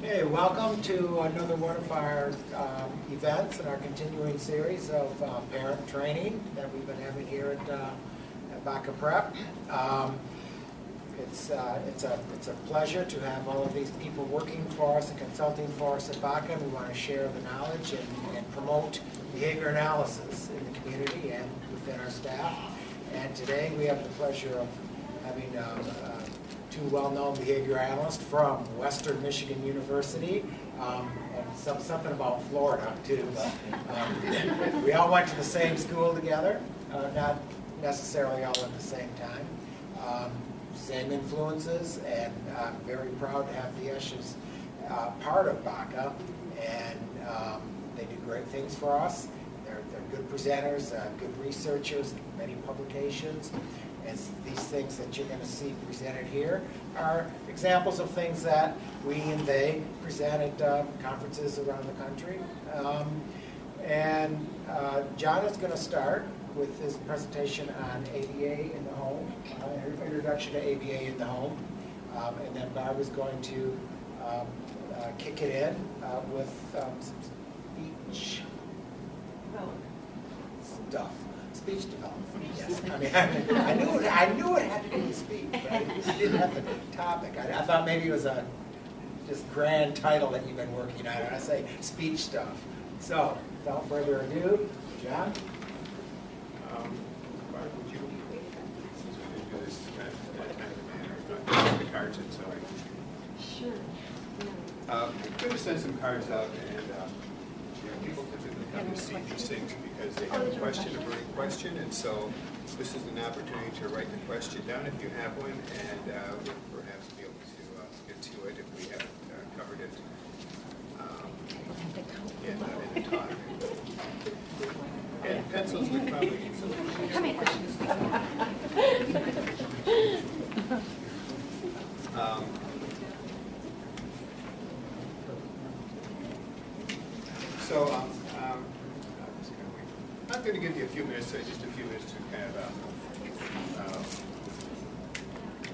Hey, welcome to another one of our events in our continuing series of parent training that we've been having here at Baca Prep. It's a pleasure to have all of these people working for us and consulting for us at Baca. We want to share the knowledge and promote behavior analysis in the community and within our staff. And today we have the pleasure of having two well-known behavior analysts from Western Michigan University, and something about Florida too. But, we all went to the same school together, not necessarily all at the same time. Same influences, and I'm very proud to have the Esch as part of Baca, and they do great things for us. They're good presenters, good researchers, many publications. And these things that you're going to see presented here are examples of things that we and they present at conferences around the country. John is going to start with his presentation on ABA in the home, introduction to ABA in the home. And then Barb is going to kick it in with some speech stuff. Speech development, yes. I knew it had to do with speech, but I didn't have the topic. I thought maybe it was a just grand title that you've been working on, and I say speech stuff. So, without further ado, John? Barb, would you, since we did do this kind of manner, the cards in, so Sure. I'm going to send some cards out, and people typically come to see these things because they have a question, a burning question, and so this is an opportunity to write the question down if you have one, and we'll perhaps be able to get to it if we haven't covered it in the talk. And pencils would probably need some. Come here. I'm going to give you a few minutes, just a few minutes to kind of,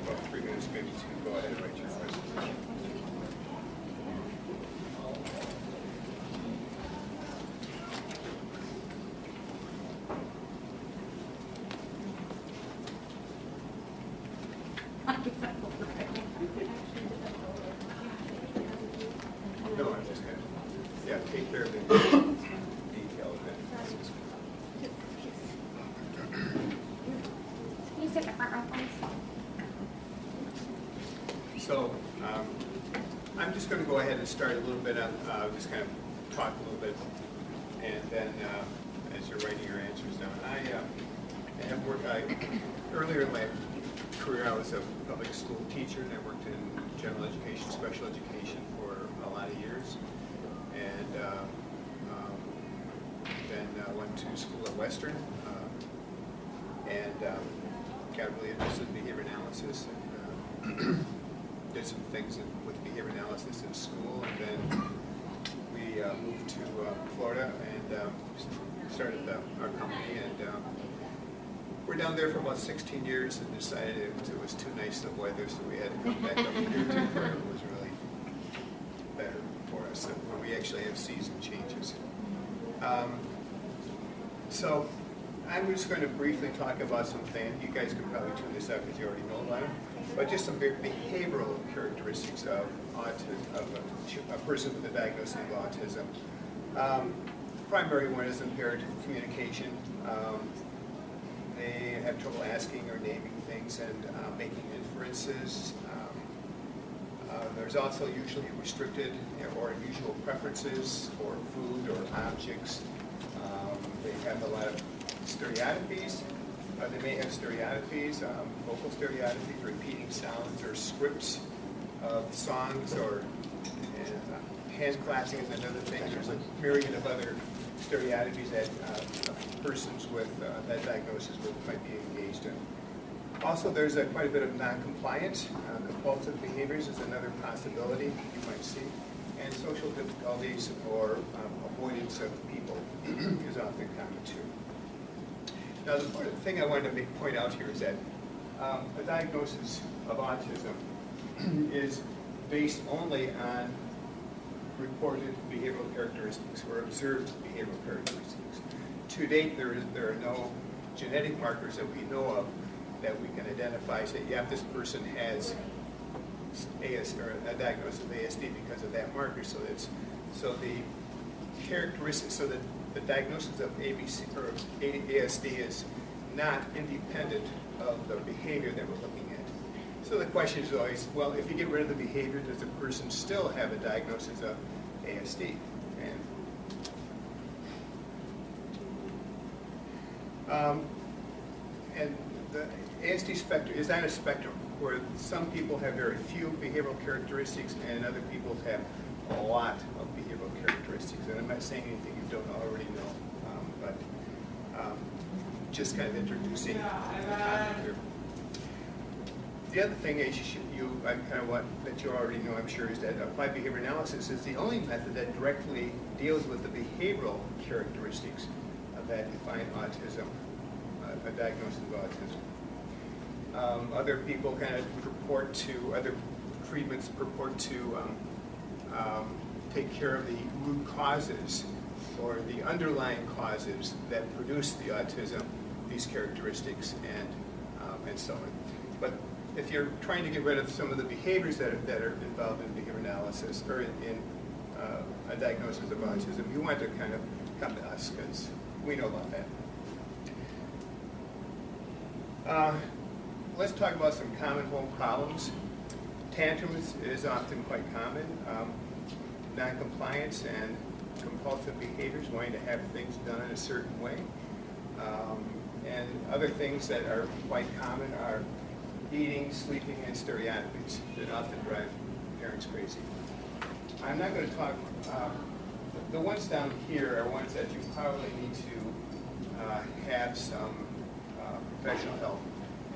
about 3 minutes maybe to go ahead and write your presentation. No, I'm just going to, take care of the detail of it. So, I'm just going to go ahead and start a little bit on, just kind of talk a little bit, and then as you're writing your answers down, I have worked, earlier in my career I was a public school teacher, and I worked in general education, special education for a lot of years, and then went to school at Western, and got really interested in behavior analysis, and did some things with behavior analysis in school, and then we moved to Florida and started our company, and we're down there for about 16 years and decided it was too nice of weather, so we had to come back up here to where it was really better for us, where we actually have season changes. So I'm just going to briefly talk about some things. You guys can probably tune this up because you already know about it, but just some behavioral characteristics of autism, of a person with a diagnosis of autism. Primary one is impaired communication. They have trouble asking or naming things and making inferences. There's also usually restricted or unusual preferences for food or objects. They have a lot of stereotypies. They may have stereotypies, vocal stereotypies, repeating sounds or scripts of songs, or hand clapping is another thing. There's a myriad of other stereotypies that persons with that diagnosis might be engaged in. Also, there's quite a bit of non-compliant, compulsive behaviors is another possibility you might see. And social difficulties or avoidance of people is often common too. Now, the thing I wanted to point out here is that the diagnosis of autism is based only on reported behavioral characteristics or observed behavioral characteristics. To date, there are no genetic markers that we know of that we can identify, say, yeah, this person has or a diagnosis of ASD because of that marker. So the characteristics, so that the diagnosis of ABC or ASD is not independent of the behavior that we're looking at. So the question is always, well, if you get rid of the behavior, does the person still have a diagnosis of ASD? And the ASD spectrum is on a spectrum where some people have very few behavioral characteristics and other people have a lot of behavioral characteristics. And I'm not saying anything you don't already know, but just kind of introducing the topic here. The other thing is I kind of want that you already know, I'm sure, is that applied behavior analysis is the only method that directly deals with the behavioral characteristics that define autism, a diagnosis of autism. Other people kind of purport to, other treatments purport to take care of the root causes or the underlying causes that produce the autism, these characteristics, and so on. But if you're trying to get rid of some of the behaviors that are involved in behavior analysis or in a diagnosis of autism, you want to kind of come to us because we know about that. Let's talk about some common home problems. Tantrums is often quite common. Non-compliance and compulsive behaviors, wanting to have things done in a certain way. And other things that are quite common are eating, sleeping, and stereotypies that often drive parents crazy. I'm not going to talk, the ones down here are ones that you probably need to have some professional help,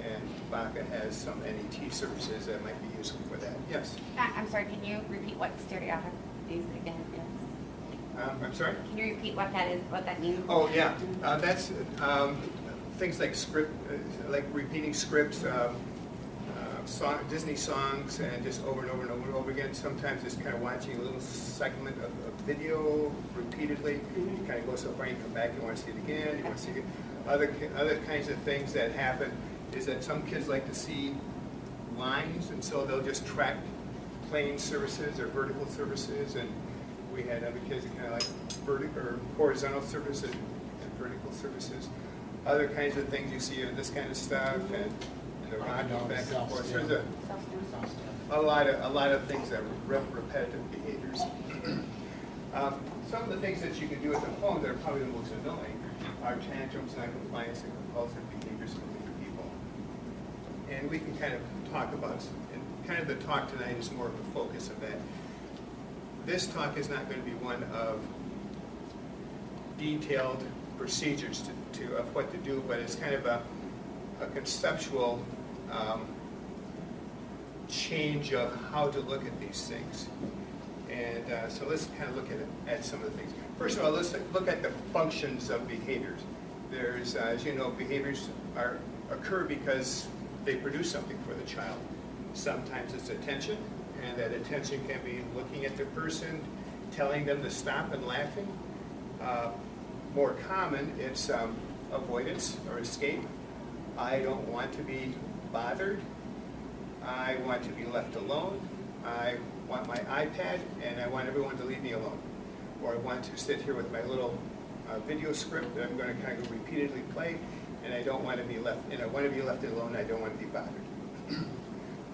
and BACA has some NET services that might be useful for that. Yes? I'm sorry, can you repeat what stereotypies again is? I'm sorry? Can you repeat what that is, what that means? Oh, yeah. That's things like like repeating scripts, Disney songs, and just over and over and over and over again. Sometimes just kind of watching a little segment of video repeatedly. You kind of go so far, you come back, you want to see it again, you want to see it again. Other kinds of things that happen is that some kids like to see lines, and so they'll just track plane services or vertical services, and we had other kids that kind of like vertical or horizontal services and vertical services. Other kinds of things you see are this kind of stuff, and the rocking back and forth. There's a lot of things that are repetitive behaviors. Some of the things that you can do at the home that are probably the most annoying are tantrums, non-compliance, and compulsive behaviors from other people. And we can kind of talk about, and kind of the talk tonight is more of a focus of that. This talk is not going to be one of detailed procedures of what to do, but it's kind of a conceptual change of how to look at these things. And so let's kind of look at some of the things. First of all, let's look at the functions of behaviors. There's, as you know, behaviors occur because they produce something for the child. Sometimes it's attention, and that attention can be looking at the person, telling them to stop and laughing. More common, it's avoidance or escape. I don't want to be bothered. I want to be left alone. I want my iPad, and I want everyone to leave me alone. Or I want to sit here with my little video script that I'm going to kind of repeatedly play, and I don't want to be left, and I want to be left alone, I don't want to be bothered.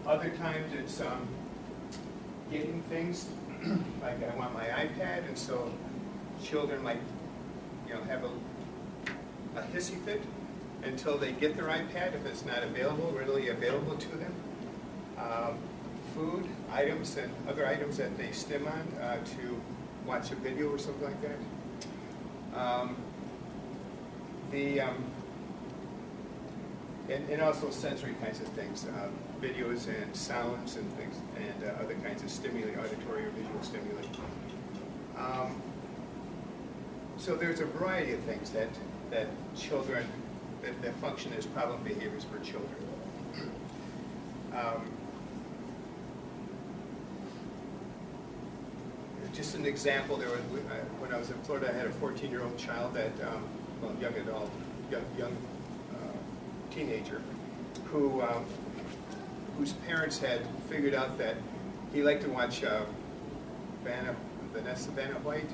Other times it's getting things, like I want my iPad, and so children might, have a hissy fit until they get their iPad, if it's not readily available to them. Food, items, and other items that they stim on to watch a video or something like that. And also sensory kinds of things, videos and sounds and things, and other kinds of stimuli, auditory or visual stimuli. So there's a variety of things that children, that function as problem behaviors for children. just an example, there was, when I was in Florida, I had a 14-year-old child that, well, young adult, young teenager, who, whose parents had figured out that he liked to watch Vanessa White,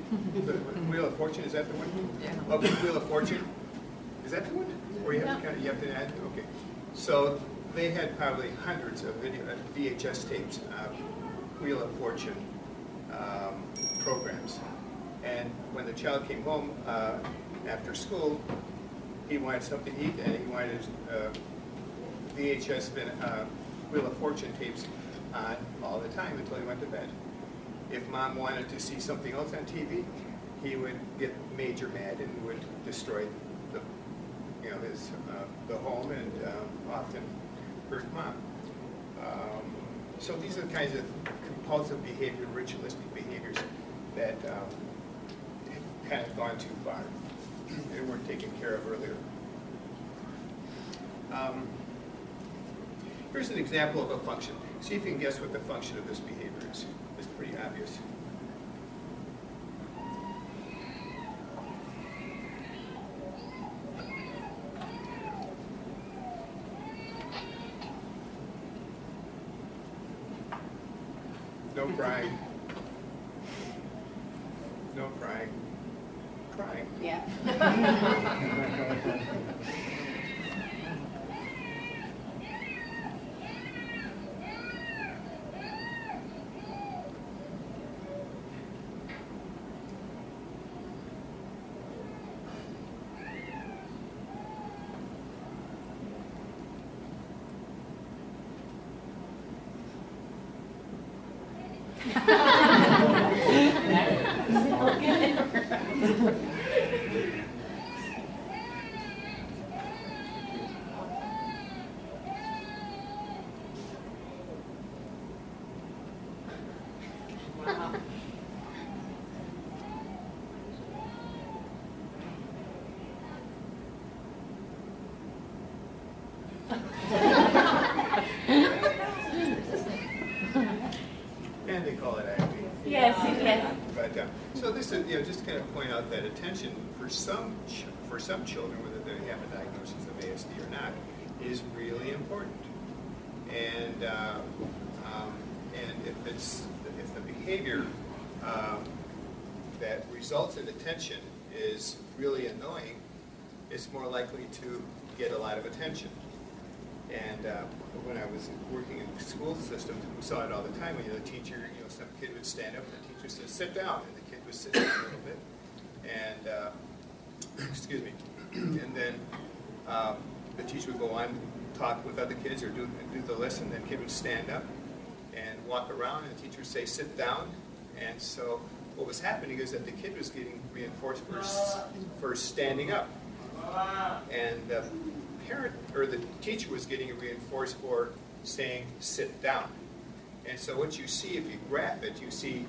the Wheel of Fortune. Is that the one? Yeah. Okay, Wheel of Fortune. Is that the one? Or you have to you have to add? Okay. So they had probably hundreds of VHS tapes, Wheel of Fortune programs. And when the child came home after school, he wanted something to eat, and he wanted VHS Wheel of Fortune tapes on all the time until he went to bed. If mom wanted to see something else on TV, he would get major mad and would destroy the, the home and often hurt mom. So these are the kinds of compulsive behavior, ritualistic behaviors that have kind of gone too far and weren't taken care of earlier. Here's an example of a function. See if you can guess what the function of this behavior is. It's pretty obvious. No crying. No crying. Crying. Yeah. Wow. And they call it acting. Yes, yes. But so this is, just to kind of point out that attention for some children, whether they have a diagnosis of ASD or not, is really important. And if the behavior that results in attention is really annoying, it's more likely to get a lot of attention. And when I was working in the school system, we saw it all the time. When the teacher, some kid would stand up and the teacher said, "Sit down," and the kid would sit down a little bit. And excuse me. And then the teacher would go on, talk with other kids, or do the lesson. Then the kid would stand up and walk around, and the teacher would say, "Sit down." And so what was happening is that the kid was getting reinforced for standing up, and the parent or the teacher was getting reinforced for saying "sit down." And so what you see, if you graph it, you see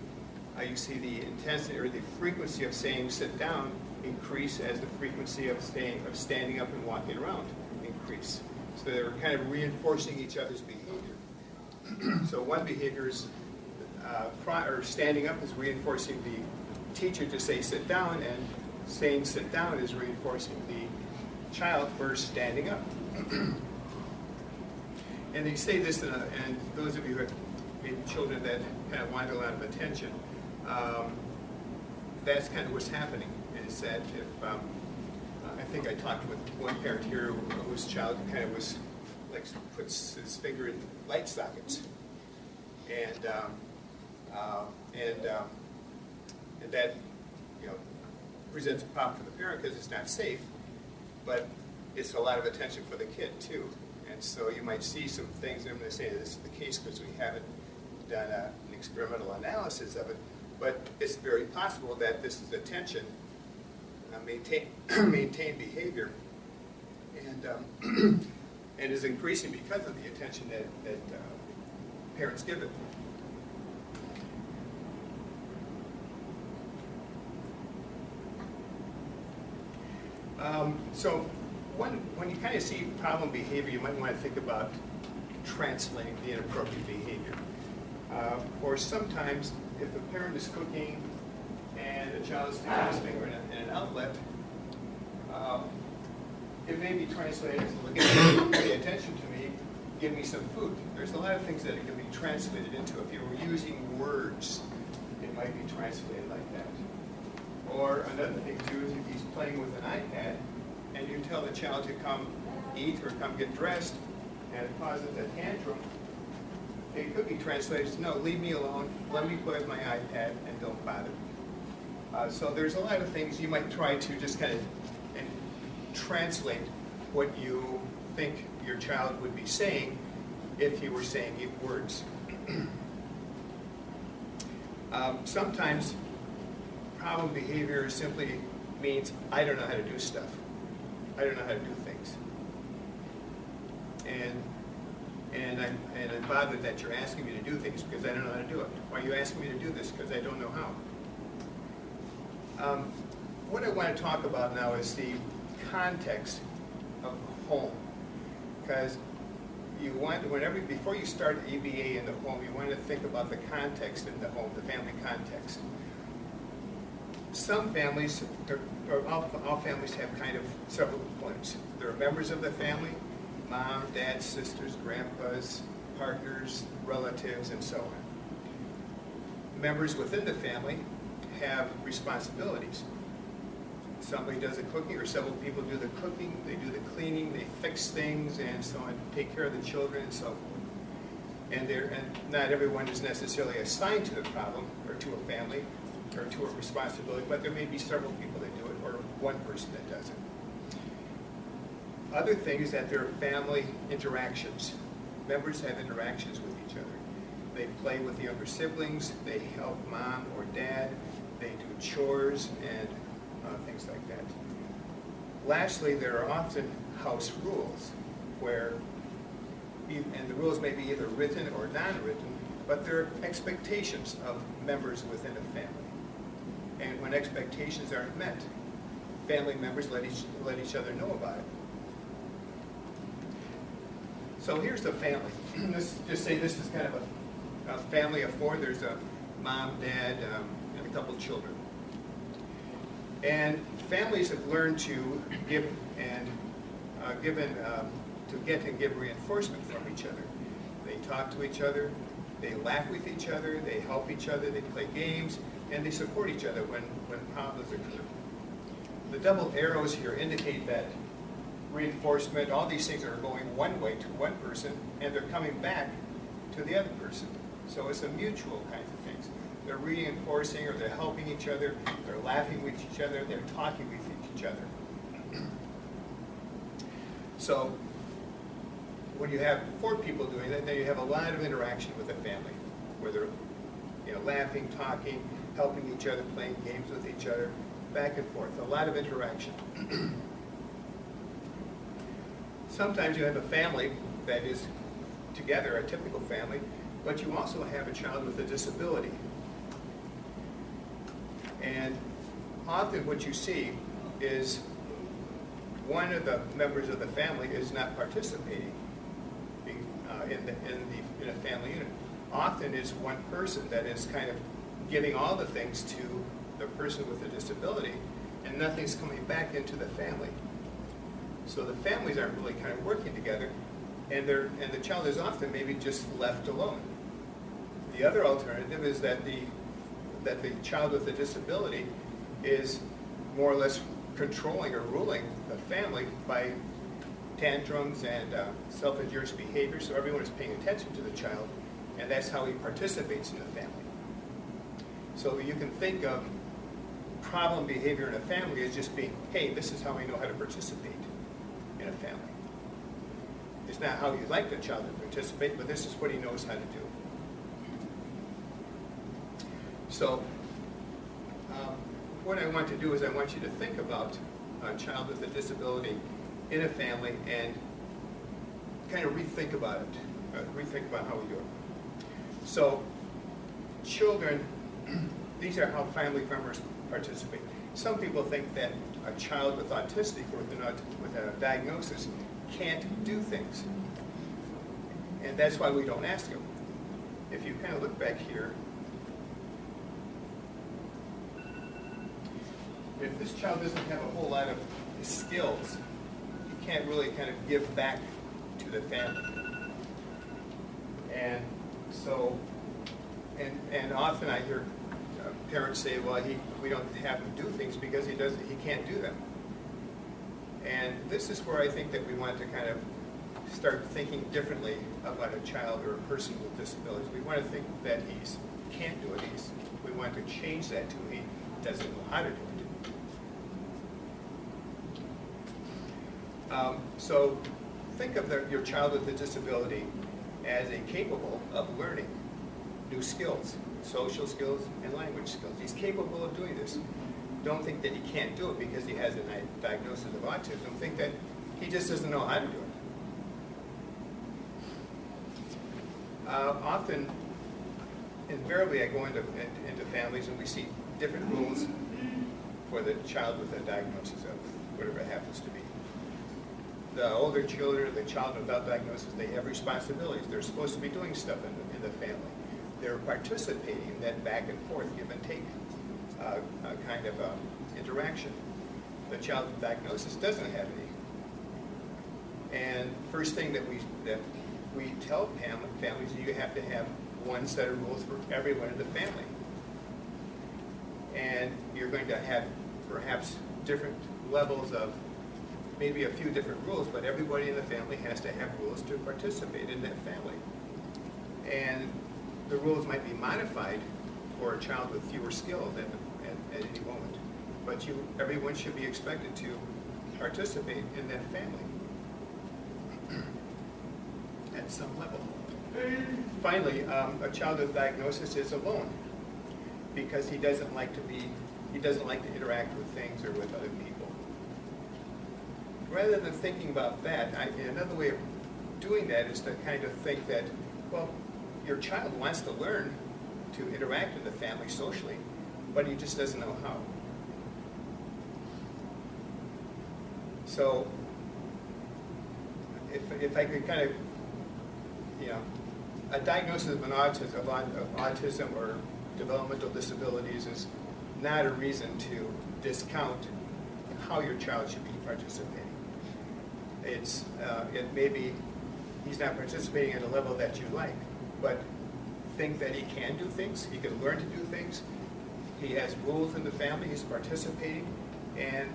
the intensity or the frequency of saying "sit down" increase as the frequency of standing up and walking around increase. So they were kind of reinforcing each other's behavior. So one behavior is standing up is reinforcing the teacher to say "sit down," and saying "sit down" is reinforcing the child for standing up. And they say this, and those of you who have maybe children that kind of want a lot of attention, that's kind of what's happening. Is that if I think I talked with one parent here whose child kind of was like puts his finger in light sockets, and that presents a problem for the parent because it's not safe, but it's a lot of attention for the kid too. And so you might see some things, and I'm going to say this is the case because we haven't done an experimental analysis of it, but it's very possible that this is attention, maintained behavior, and and is increasing because of the attention that parents give it. So when you kind of see problem behavior, you might want to think about translating the inappropriate behavior. Or sometimes, if the parent is cooking and the child is sticking his finger in an outlet, it may be translated as, look at me, pay attention to me, give me some food. There's a lot of things that it can be translated into. If you were using words, it might be translated like that. Or another thing too is if he's playing with an iPad and you tell the child to come eat or come get dressed and it causes a tantrum, it could be translated as, no, leave me alone, let me play with my iPad and don't bother me. So there's a lot of things you might try to just kind of translate what you think your child would be saying if he were saying words. Sometimes problem behavior simply means I don't know how to do stuff. I don't know how to do things. And I'm bothered that you're asking me to do things because I don't know how to do it. Why are you asking me to do this? Because I don't know how. What I want to talk about now is the context of home. Because you want, before you start ABA in the home, you want to think about the context in the home, the family context. Some families, or all families have kind of several components. There are members of the family, mom, dad, sisters, grandpas, partners, relatives, and so on. Members within the family have responsibilities. Somebody does the cooking, or several people do the cooking, they do the cleaning, they fix things, and so on, take care of the children, and so forth. And not everyone is necessarily assigned to the problem, or to a family, or to a responsibility, but there may be several people that do it, or one person that does it. Other things that there are family interactions. Members have interactions with each other. They play with the younger siblings, they help mom or dad, they do chores, and things like that. Lastly, there are often house rules where, and the rules may be either written or non-written, but there are expectations of members within a family. And when expectations aren't met, family members let each other know about it. So here's the family. Let's just say this is kind of a family of four. There's a mom, dad, and a couple children. And families have learned to give and to get and give reinforcement from each other. They talk to each other, they laugh with each other, they help each other, they play games, and they support each other when problems occur. The double arrows here indicate that reinforcement, all these things are going one way to one person, and they're coming back to the other person. So it's a mutual kind of things. They're reinforcing, or they're helping each other, they're laughing with each other, they're talking with each other. So when you have four people doing that, then you have a lot of interaction with the family, where they're laughing, talking, helping each other, playing games with each other, back and forth, a lot of interaction. Sometimes you have a family that is together, a typical family, but you also have a child with a disability. And often what you see is one of the members of the family is not participating in a family unit. Often it's one person that is kind of giving all the things to the person with a disability, and nothing's coming back into the family. So the families aren't really kind of working together, and the child is often maybe just left alone. The other alternative is that the child with a disability is more or less controlling or ruling the family by tantrums and self-injurious behavior, so everyone is paying attention to the child, and that's how he participates in the family. So you can think of problem behavior in a family as just being, hey, this is how I know how to participate in a family. It's not how you'd like the child to participate, but this is what he knows how to do. So what I want to do is I want you to think about a child with a disability in a family and kind of rethink about it, rethink about how we do it. So children, these are how family members participate. Some people think that a child with autistic or with a diagnosis can't do things. And that's why we don't ask them. If you kind of look back here, if this child doesn't have a whole lot of skills, he can't really kind of give back to the family. And so, and often I hear parents say, well, we don't have him do things because he can't do them. And this is where I think that we want to kind of start thinking differently about a child or a person with disabilities. We want to think that he can't do it. We want to change that to he doesn't know how to do it. So think of your child with a disability as capable of learning new skills, social skills and language skills. He's capable of doing this. Don't think that he can't do it because he has a diagnosis of autism. Think that he just doesn't know how to do it. Often, invariably, I go into families and we see different rules for the child with a diagnosis of whatever it happens to be. The older children, the child without diagnosis, they have responsibilities. They're supposed to be doing stuff in the family. They're participating in that back and forth, give and take kind of interaction. The child with diagnosis doesn't have any. And first thing that we tell families is you have to have one set of rules for everyone in the family. And you're going to have perhaps different levels of maybe a few different rules, but everybody in the family has to have rules to participate in that family. And the rules might be modified for a child with fewer skills at any moment. But everyone should be expected to participate in that family at some level. Finally, a child with diagnosis is alone because he doesn't like to interact with things or with other people. Rather than thinking about that, another way of doing that is to kind of think that, well, your child wants to learn to interact in the family socially, but he just doesn't know how. So, if I could kind of, a diagnosis of autism or developmental disabilities is not a reason to discount how your child should be participating. It may be he's not participating at a level that you like, but think that he can do things, he can learn to do things, he has rules in the family, he's participating, and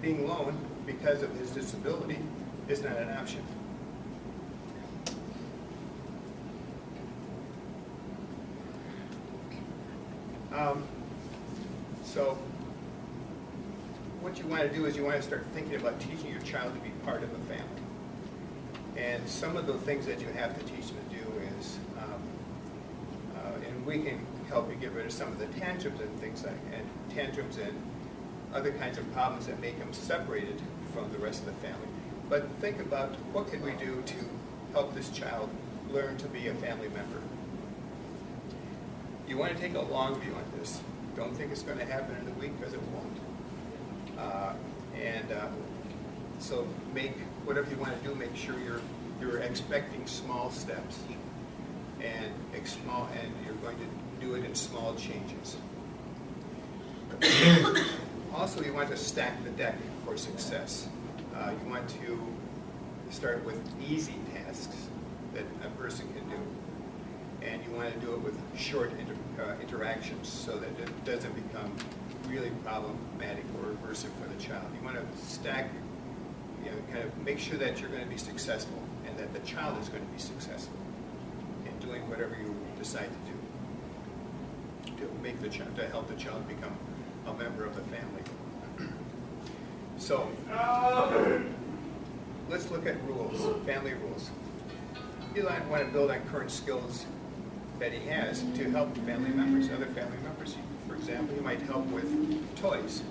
being alone because of his disability is not an option. So what you want to do is you want to start thinking about teaching your child to be part of a family. And some of the things that you have to teach them to do is, and we can help you get rid of some of the tantrums and things like, and tantrums and other kinds of problems that make them separated from the rest of the family. But think about what can we do to help this child learn to be a family member. You want to take a long view on this. Don't think it's going to happen in a week, because it won't. So make whatever you want to do. Make sure you're expecting small steps, and you're going to do it in small changes. Also, you want to stack the deck for success. You want to start with easy tasks that a person can do. And you want to do it with short interactions so that it doesn't become really problematic or aversive for the child. You want to stack, kind of make sure that you're going to be successful and that the child is going to be successful in doing whatever you decide to do to help the child become a member of the family. So, let's look at rules, family rules. You want to build on current skills that he has to help family members, other family members. For example, you might help with toys.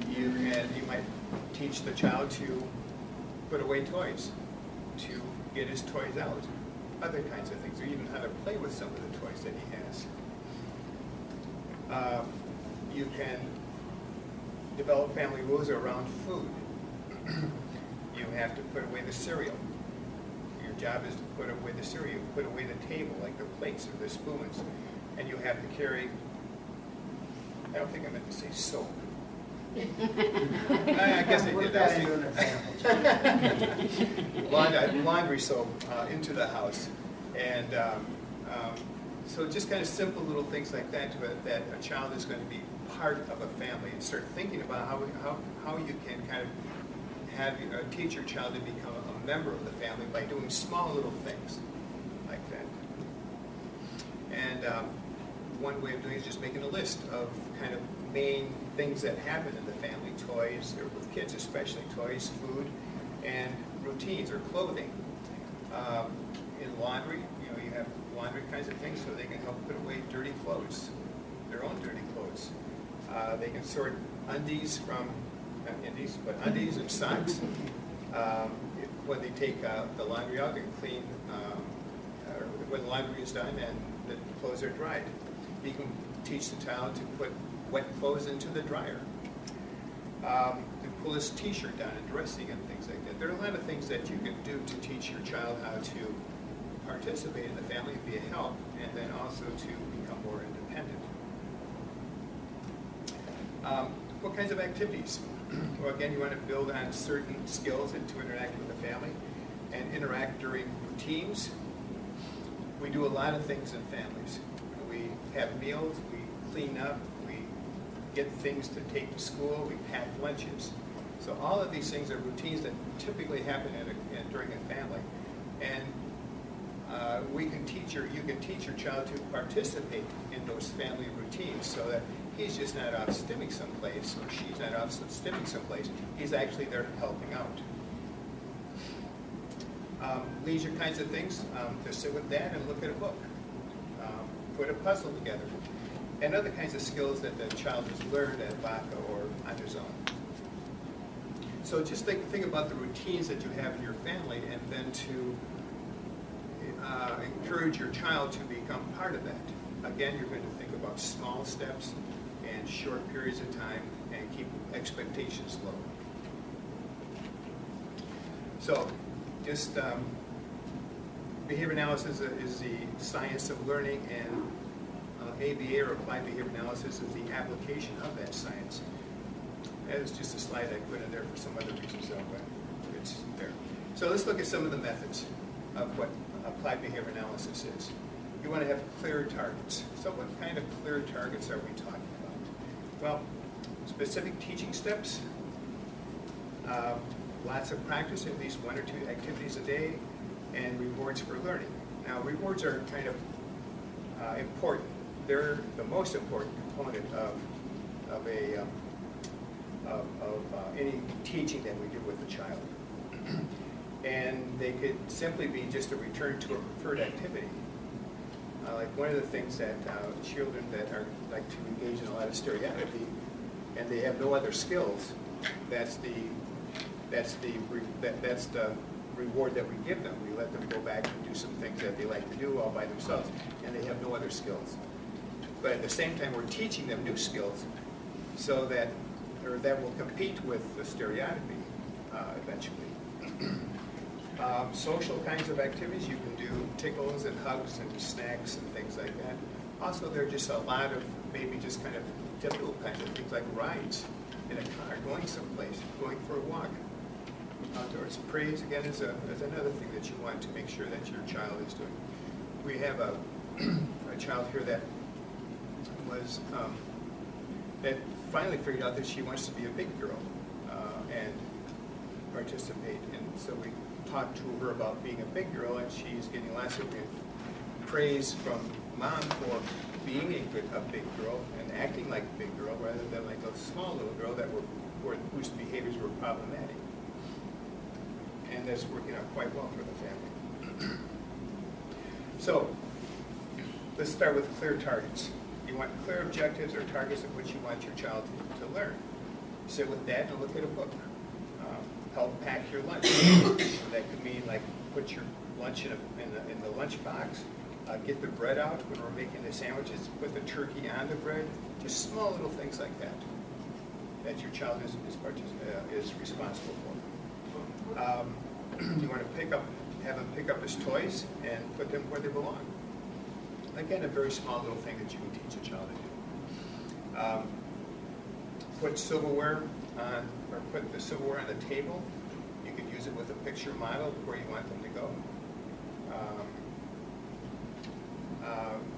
You might teach the child to put away toys, to get his toys out, other kinds of things, or even how to play with some of the toys that he has. You can develop family rules around food. You have to put away the cereal. Your job is to put away the cereal, put away the table, like the plates or the spoons, and you have to carry, I don't think I meant to say soap. I guess I Put did. that into an example. Laundry soap into the house. And so just kind of simple little things like that, that a child is going to be part of a family, and start thinking about how you can kind of teach your child to become a member of the family by doing small little things like that. And one way of doing it is just making a list of kind of main things that happen in the family, toys, or with kids especially, toys, food, and routines or clothing. In laundry, you have laundry kinds of things, so they can help put away dirty clothes, their own dirty clothes. They can sort undies from, not undies, but undies and socks. When they take the laundry out, they can clean, or when the laundry is done and the clothes are dried. You can teach the child to put wet clothes into the dryer. To pull his t-shirt down and dressing and things like that. There are a lot of things that you can do to teach your child how to participate in the family, be a help, and then also to become more independent. What kinds of activities? Well, again, you want to build on certain skills and to interact with the family and interact during routines. We do a lot of things in families. We have meals, we clean up, we get things to take to school, we pack lunches. So all of these things are routines that typically happen during a family. And you can teach your child to participate in those family routines so that he's just not off stimming someplace, or she's not off stimming someplace. He's actually there helping out. Leisure kinds of things, to sit with dad and look at a book, put a puzzle together, and other kinds of skills that the child has learned at VACA or on his own. So just think about the routines that you have in your family, and then to encourage your child to become part of that. Again, you're going to think about small steps and short periods of time, and keep expectations low. So, just behavior analysis is the science of learning, and ABA, or applied behavior analysis, is the application of that science. That is just a slide I put in there for some other reasons, though, but it's there. So let's look at some of the methods of what applied behavior analysis is. You want to have clear targets. So what kind of clear targets are we talking about? Well, specific teaching steps, lots of practice, at least 1 or 2 activities a day, and rewards for learning. Now, rewards are kind of important. They're the most important component of any teaching that we do with the child. And they could simply be just a return to a preferred activity. Like one of the things that children that are like to engage in a lot of stereotypy, and they have no other skills, that's the reward that we give them. We let them go back and do some things that they like to do all by themselves, and they have no other skills. But at the same time, we're teaching them new skills, so that will compete with the stereotypy eventually. Social kinds of activities, you can do tickles and hugs and snacks and things like that. Also, there are just a lot of maybe just kind of typical kinds of things like rides in a car, going someplace, going for a walk. Outdoors. Praise, again, is another thing that you want to make sure that your child is doing. We have a child here that was that finally figured out that she wants to be a big girl and participate. And so we talked to her about being a big girl, and she's getting lots of praise from mom for being a big girl and acting like a big girl rather than like a small little girl whose behaviors were problematic. And that's working out quite well for the family. So, let's start with clear targets. You want clear objectives or targets of which you want your child to learn. Sit with dad and look at a book. Help pack your lunch. That could mean like put your lunch in the lunch box. Get the bread out when we're making the sandwiches. Put the turkey on the bread. Just small little things like that your child is responsible for. You want to pick up have him pick up his toys and put them where they belong. Again, a very small little thing that you can teach a child to do. Put silverware on, or put the silverware on the table. You could use it with a picture model where you want them to go.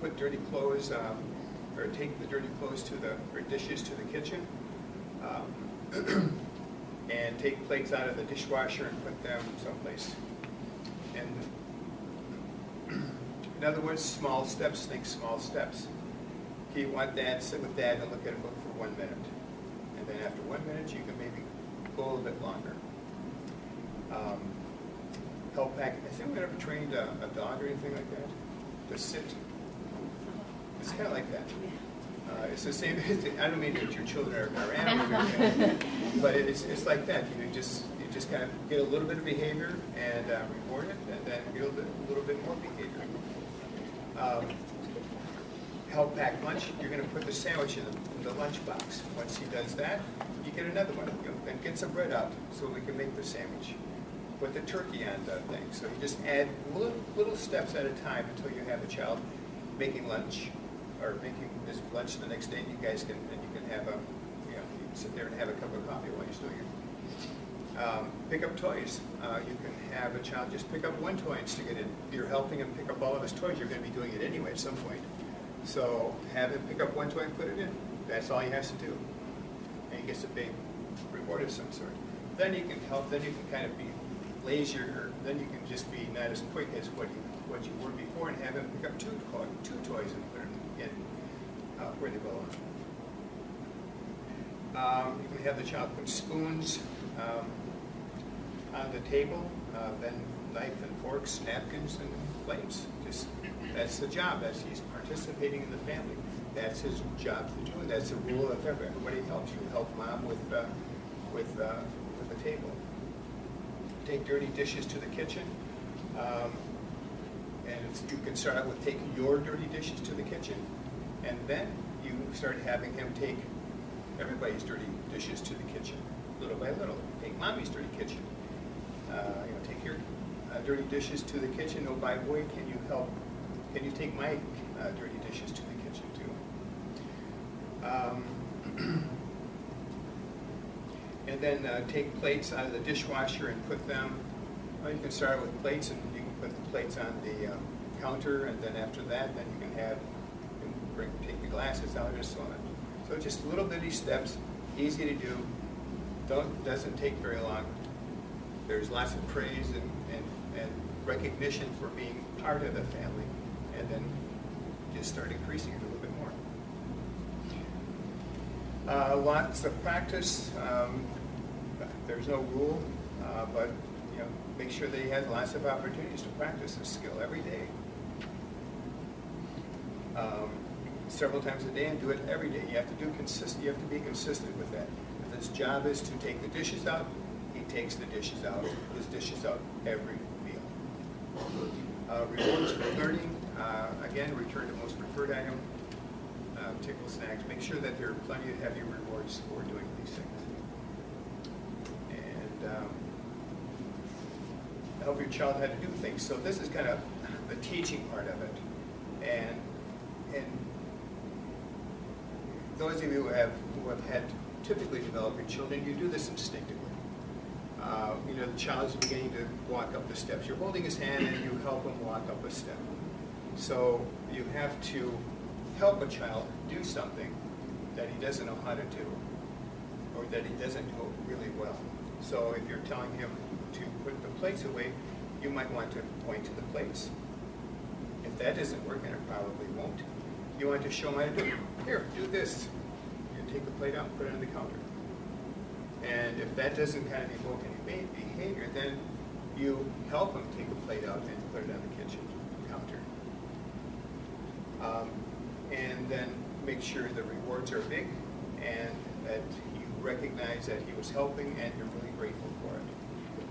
Put dirty clothes, or take the dirty clothes to the, or dishes to the kitchen. And take plates out of the dishwasher and put them someplace. And in other words, small steps, think small steps. Okay, you want Dad, sit with Dad and look at a book for 1 minute. And then after 1 minute, you can maybe go a little bit longer. Help pack. Has anyone ever trained a dog or anything like that? To sit? It's kind of like that. It's the same. I don't mean that your children are animals, but it's like that. You just kind of get a little bit of behavior and reward it, and then get a little bit more behavior. Help pack lunch. You're going to put the sandwich in the lunch box. Once he does that, you get another one. And get some bread out so we can make the sandwich. Put the turkey on the thing. So you just add little steps at a time until you have a child making lunch, or making this lunch the next day, and you guys can have a, you can sit there and have a cup of coffee while you're doing it. Pick up toys. You can have a child just pick up one toy and stick it in. If you're helping him pick up all of his toys, you're going to be doing it anyway at some point. So have him pick up one toy and put it in. That's all he has to do. And he gets a big reward of some sort. Then you can help, then you can kind of be lazier, or then you can just be not as quick as what you were before, and have him pick up two toys and put them in where they belong. You can have the child put spoons on the table, then knife and forks, napkins and plates. That's the job. He's participating in the family. That's his job to do, and that's the rule of everybody helps. You help Mom with the table. Take dirty dishes to the kitchen. And you can start out with taking your dirty dishes to the kitchen, and then you start having him take everybody's dirty dishes to the kitchen, little by little. Take Mommy's dirty kitchen. Take your dirty dishes to the kitchen. Oh, by the way, can you take my dirty dishes to the kitchen too? And then take plates out of the dishwasher and put them. Well, you can start with plates, and you can put the plates on the counter, and then after that, then you can take the glasses out and so on. So just little bitty steps, easy to do. Doesn't take very long. There's lots of praise and recognition for being part of the family, and then just start increasing it a little bit more. Lots of practice. There's no rule, but make sure that he has lots of opportunities to practice this skill every day. Several times a day, and do it every day. You have to be consistent with that. If his job is to take the dishes out, he takes the dishes out, his dishes out every meal. Rewards for learning. Again, return to most preferred item. Tickle snacks. Make sure that there are plenty of heavy rewards for doing these things. And help your child how to do things. So this is kind of the teaching part of it. And those of you who have had typically developing children, you do this instinctively. The child is beginning to walk up the steps. You're holding his hand and you help him walk up a step. So you have to help a child do something that he doesn't know how to do, or that he doesn't do really well. So if you're telling him to put the plates away, you might want to point to the plates. If that isn't working, it probably won't. You want to show him how to do it. Here, do this. You take the plate out and put it on the counter. And if that doesn't kind of evoke any behavior, then you help him take the plate out and put it on the kitchen counter. And then make sure the rewards are big, and that you recognize that he was helping and you're really grateful for it.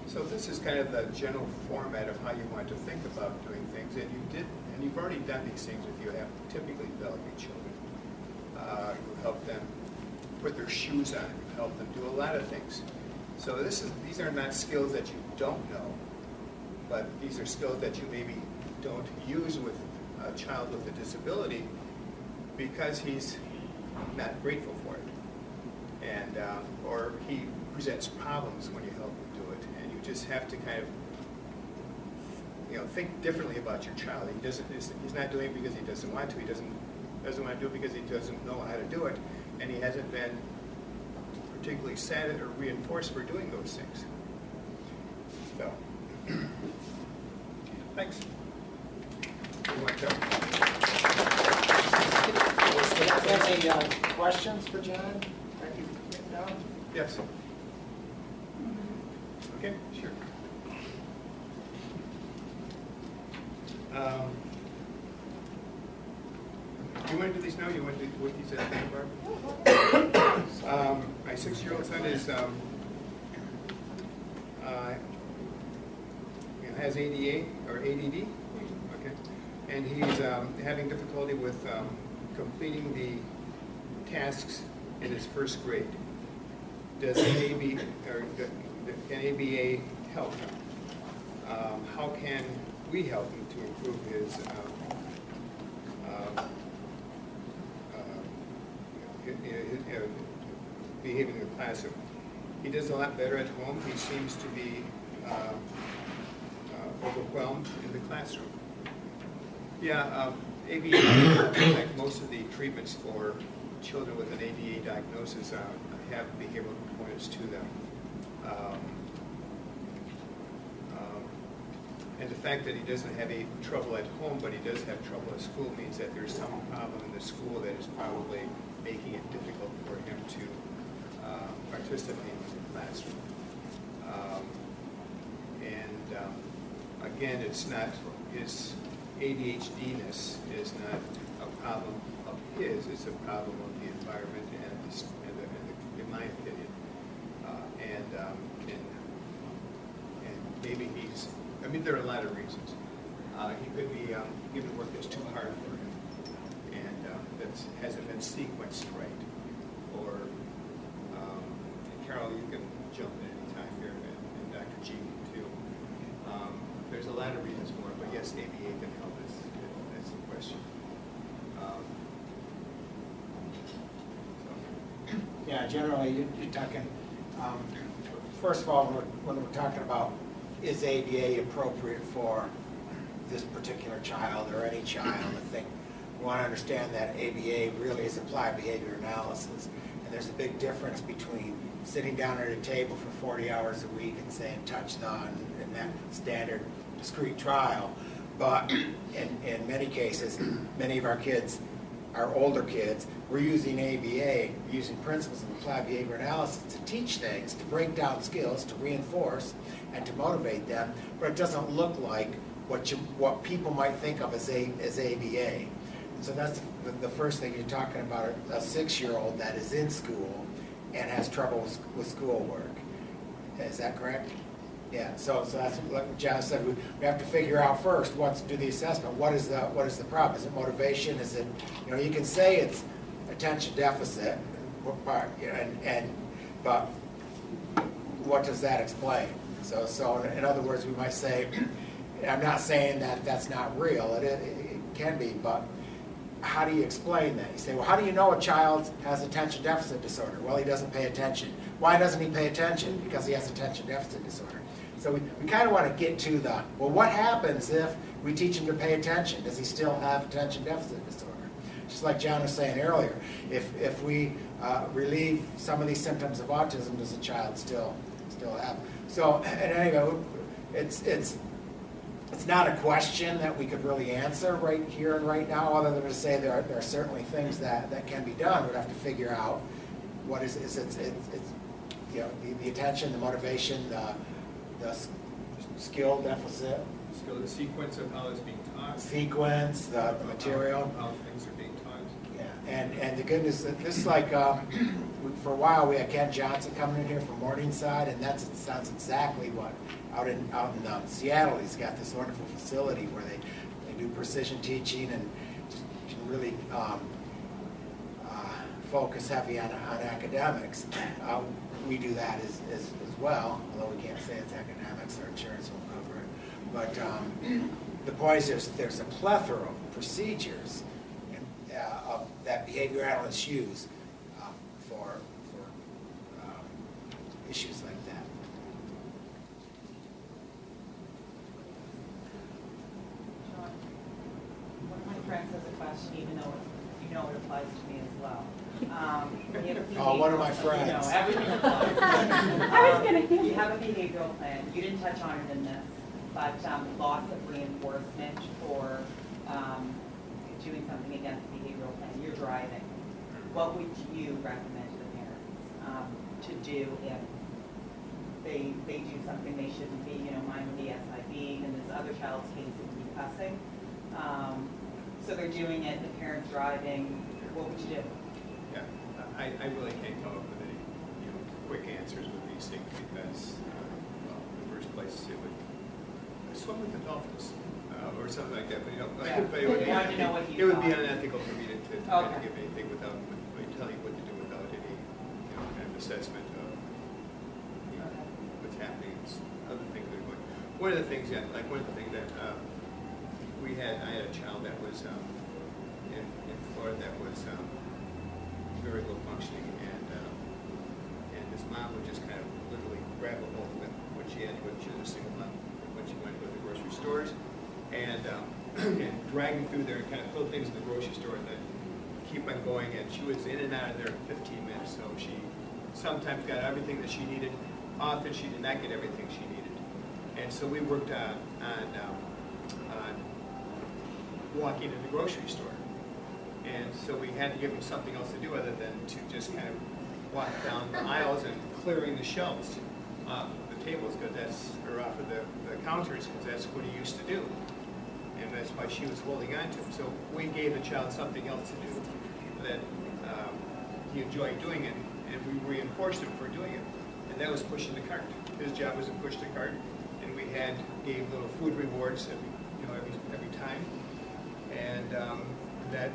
So this is kind of the general format of how you want to think about doing things, and you've already done these things if you have typically developing children. You help them put their shoes on, you help them do a lot of things. So these are not skills that you don't know. but these are skills that you maybe don't use with a child with a disability because he's not grateful for it. And, or he presents problems when you help him do it. And you just have to kind of, think differently about your child. He's not doing it because he doesn't want to. He doesn't want to do it because he doesn't know how to do it. And he hasn't been particularly sad or reinforced for doing those things. So, thanks. Any questions for John? No? Yes. Okay, sure. You want to do these now? You want to do what these at Barb? My 6-year-old son is has ADA or ADD. Okay, and he's having difficulty with completing the tasks in his first grade. Does can ABA help him? How can we help him to improve his behaving in the classroom? He does a lot better at home. He seems to be overwhelmed in the classroom. Yeah, ABA, like most of the treatments for children with an ADA diagnosis, have behavioral components to them. And the fact that he doesn't have any trouble at home, but he does have trouble at school, means that there's some problem in the school that is probably making it difficult for him to participate in the classroom. Again, it's not, his ADHD-ness is not a problem of his, it's a problem of the environment and in my opinion. And maybe he's, there are a lot of reasons. He could be given work that's too hard for him and that hasn't been sequenced right. Or, Carol, you can jump in any time here, and Dr. G too. There's a lot of reasons for it, but yes, ABA can help us. That's the question. Yeah, generally you're talking, first of all, when we're talking about is ABA appropriate for this particular child or any child, I think we want to understand that ABA really is applied behavior analysis. And there's a big difference between sitting down at a table for 40 hours a week and saying touch the and that standard discrete trial. But in many cases, many of our kids, our older kids, we're using ABA, using principles of applied behavior analysis to teach things, to break down skills, to reinforce, and to motivate them. But it doesn't look like what people might think of as ABA. And so that's the first thing. You're talking about a 6-year-old that is in school and has trouble with schoolwork. Is that correct? Yeah. So that's like John said. We have to figure out first do the assessment. What is the problem? Is it motivation? Is it you can say it's attention deficit, but what does that explain? So in other words, we might say, I'm not saying that that's not real. It can be, but how do you explain that? You say, well, how do you know a child has attention deficit disorder? Well, he doesn't pay attention. Why doesn't he pay attention? Because he has attention deficit disorder. So we kind of want to get to well, what happens if we teach him to pay attention? Does he still have attention deficit disorder? Just like John was saying earlier, if we relieve some of these symptoms of autism, does the child still have? So, and anyway, it's not a question that we could really answer right here and right now, other than to say there are certainly things that can be done. We'd have to figure out what is it's the attention, the motivation, the skill deficit. So the sequence of how it's being taught. Sequence, the material. How things are being taught. Yeah, and the goodness, this is like, for a while we had Ken Johnson coming in here from Morningside, and sounds exactly what, out in Seattle, he's got this wonderful facility where they do precision teaching and can really focus heavy on academics. We do that as well, although we can't say it's academics, our insurance won't cover it. But the point is there's a plethora of procedures that behavior analysts use for issues like that. John, one of my friends has a question, even though it applies to me as well. Oh, one of my friends. You know, everything applies. You have a behavioral plan. You didn't touch on it in this, but loss of reinforcement for doing something against the behavioral plan. You're driving. What would you recommend to the parents to do if they do something they shouldn't be? You know, mine would be SIV, and this other child's case it would be cussing. So they're doing it, the parent's driving. What would you do? Yeah, I really can't come up with any quick answers with these things because, well, in the first place, it would swim with the dolphins or something like that. But but it would be unethical for me to try to give anything without telling you what to do without any kind of assessment of what's happening. It's other things that are going. One of the things that I had a child that was in Florida that was very low functioning, and his mom would just kind of literally grab a hold of him when she was a single mom, when she went to the grocery stores, and drag him through there and kind of throw things in the grocery store and then keep on going. And she was in and out of there in 15 minutes, so she sometimes got everything that she needed. Often she did not get everything she needed, and so we worked on walking to the grocery store. And so we had to give them something else to do other than to just kind of walk down the aisles and clearing the shelves, the tables, or off of the counters, because that's what he used to do. And that's why she was holding on to him. So we gave the child something else to do that he enjoyed doing it, and we reinforced him for doing it. And that was pushing the cart. His job was to push the cart, and we gave little food rewards every time, and that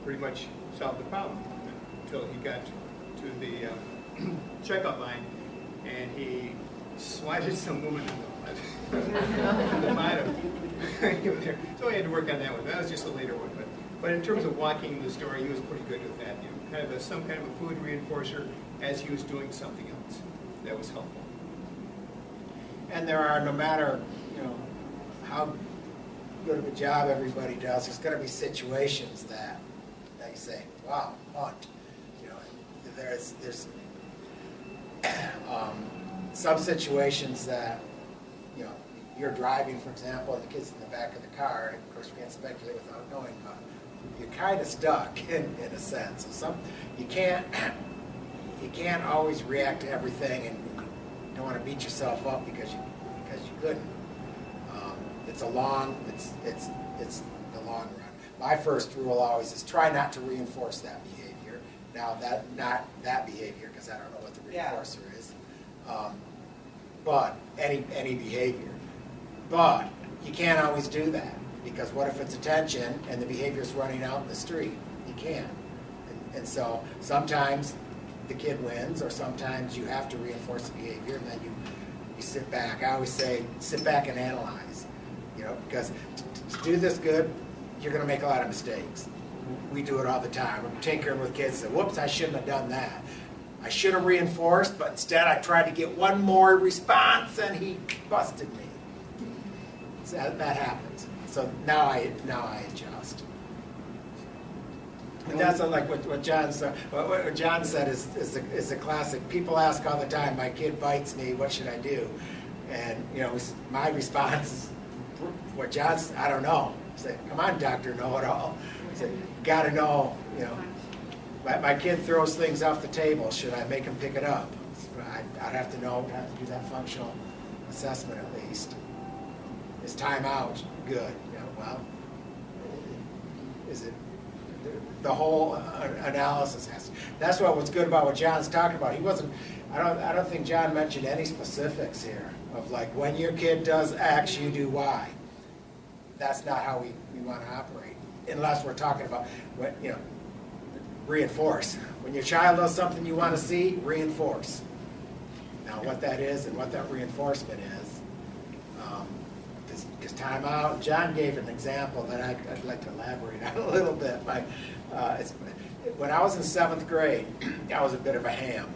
pretty much solved the problem until he got to the checkout line and he swatted some woman in the bottom. So we had to work on that one. That was just a later one. But in terms of walking the store, he was pretty good with that. Kind of some kind of a food reinforcer as he was doing something else. That was helpful. And there are, no matter how good of a job everybody does, there's going to be situations that you say, "Wow, hunt." There's some situations that you're driving, for example, and the kid's in the back of the car, and of course we can't speculate without knowing, but you're kind of stuck in a sense. So you can't always react to everything, and you don't want to beat yourself up because you couldn't. It's the long run. My first rule always is try not to reinforce that behavior. Now not that behavior, because I don't know what the reinforcer is, but any behavior. But you can't always do that, because what if it's attention and the behavior's running out in the street? You can't. And so sometimes the kid wins, or sometimes you have to reinforce the behavior, and then you sit back. I always say, sit back and analyze, because to do this good, you're going to make a lot of mistakes. We do it all the time. We're tinkering with kids and say, whoops, I shouldn't have done that. I should have reinforced, but instead I tried to get one more response, and he busted me. So that happens. So now I adjust. And that's like what John said. What John said is a classic. People ask all the time, "My kid bites me. What should I do?" And my response is, "What John said, I don't know." I say, "Come on, Doctor Know-It-All." I say, "You got to know. My kid throws things off the table. Should I make him pick it up?" I'd have to know. I'd have to do that functional assessment at least. Is time out good? Well, is it? The whole analysis has. That's what's good about what John's talking about. He wasn't. I don't think John mentioned any specifics here of like when your kid does X, you do Y. That's not how we want to operate, unless we're talking about what reinforce. When your child does something you want to see, reinforce. Now, what that is and what that reinforcement is, because time out, John gave an example that I'd like to elaborate on a little bit. When I was in 7th grade, I was a bit of a ham,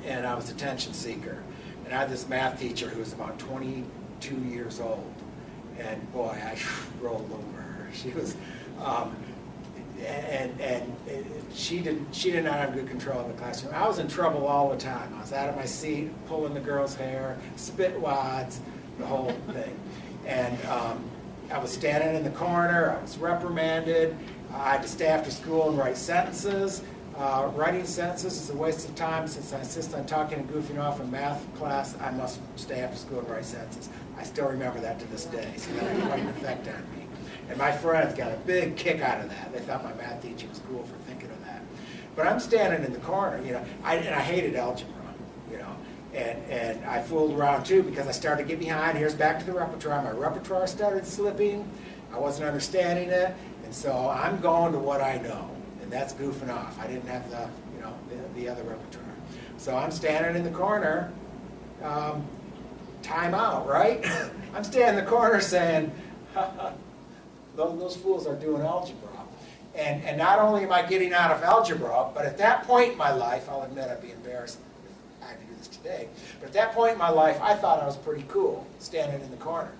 and I was an attention seeker. And I had this math teacher who was about 22 years old, and boy, I rolled over her. She was, and she did not have good control of the classroom. I was in trouble all the time. I was out of my seat, pulling the girls' hair, spit wads, the whole thing. And I was standing in the corner. I was reprimanded. I had to stay after school and write sentences. Writing sentences is a waste of time. Since I insist on talking and goofing off in math class, I must stay after school and write sentences. I still remember that to this day, so that had quite an effect on me. And my friends got a big kick out of that. They thought my math teacher was cool for thinking of that. But I'm standing in the corner, and I hated algebra, and I fooled around too because I started to get behind. Here's back to the repertoire. My repertoire started slipping. I wasn't understanding it, and so I'm going to what I know. That's goofing off. I didn't have the other repertoire. So I'm standing in the corner, time out, right? I'm standing in the corner saying, those fools are doing algebra. And not only am I getting out of algebra, but at that point in my life, I'll admit I'd be embarrassed if I had to do this today, but at that point in my life, I thought I was pretty cool, standing in the corner.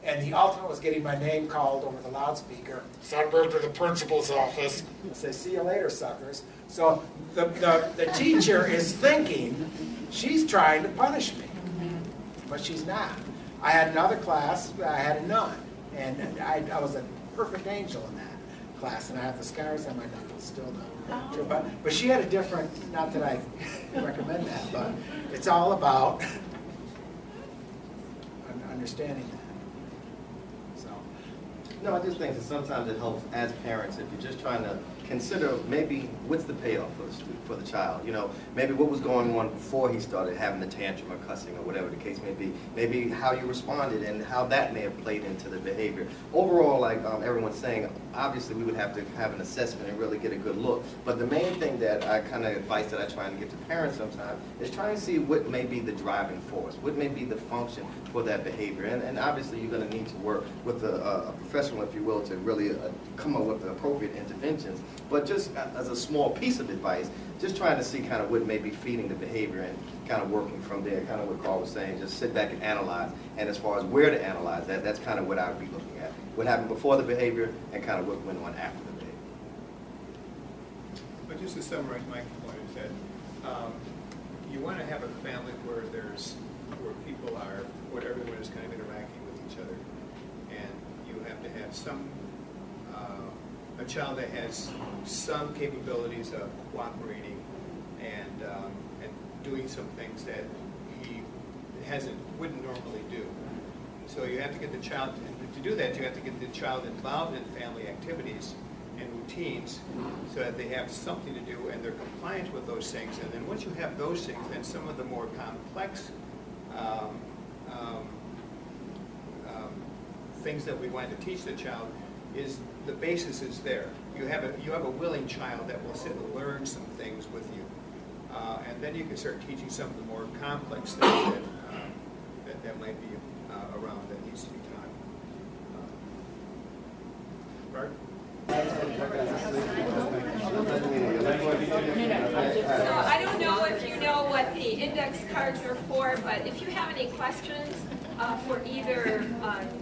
And the ultimate was getting my name called over the loudspeaker. Send Barb to the principal's office. I say, see you later, suckers. So the teacher is thinking she's trying to punish me, but she's not. I had another class, I had a nun, and I was a perfect angel in that class, and I have the scars on my knuckles still now. But she had a different, not that I recommend that, but it's all about understanding that. No, I just think that sometimes it helps as parents if you're just trying to consider maybe what's the payoff for the child. Maybe what was going on before he started having the tantrum or cussing or whatever the case may be. Maybe how you responded and how that may have played into the behavior. Overall, like everyone's saying, obviously we would have to have an assessment and really get a good look. But the main thing that I kind of advice that I try and give to parents sometimes is try and see what may be the driving force, what may be the function for that behavior. And obviously you're going to need to work with a professional, if you will, to really come up with the appropriate interventions. But just as a small piece of advice, just trying to see kind of what may be feeding the behavior and kind of working from there, kind of what Carl was saying, just sit back and analyze. And as far as where to analyze that, that's kind of what I would be looking at. What happened before the behavior and kind of what went on after the behavior. But just to summarize my point is that you want to have a family where people are, where everyone is kind of interacting with each other. And you have to have a child that has some capabilities of cooperating and doing some things that he wouldn't normally do. So you have to get the child, to do that, you have to get the child involved in family activities and routines so that they have something to do and they're compliant with those things. And then once you have those things, then some of the more complex things that we want to teach the child is the basis is there. You have a willing child that will sit and learn some things with you, and then you can start teaching some of the more complex things that might be around that needs to be taught. Barb? So I don't know if you know what the index cards are for, but if you have any questions for either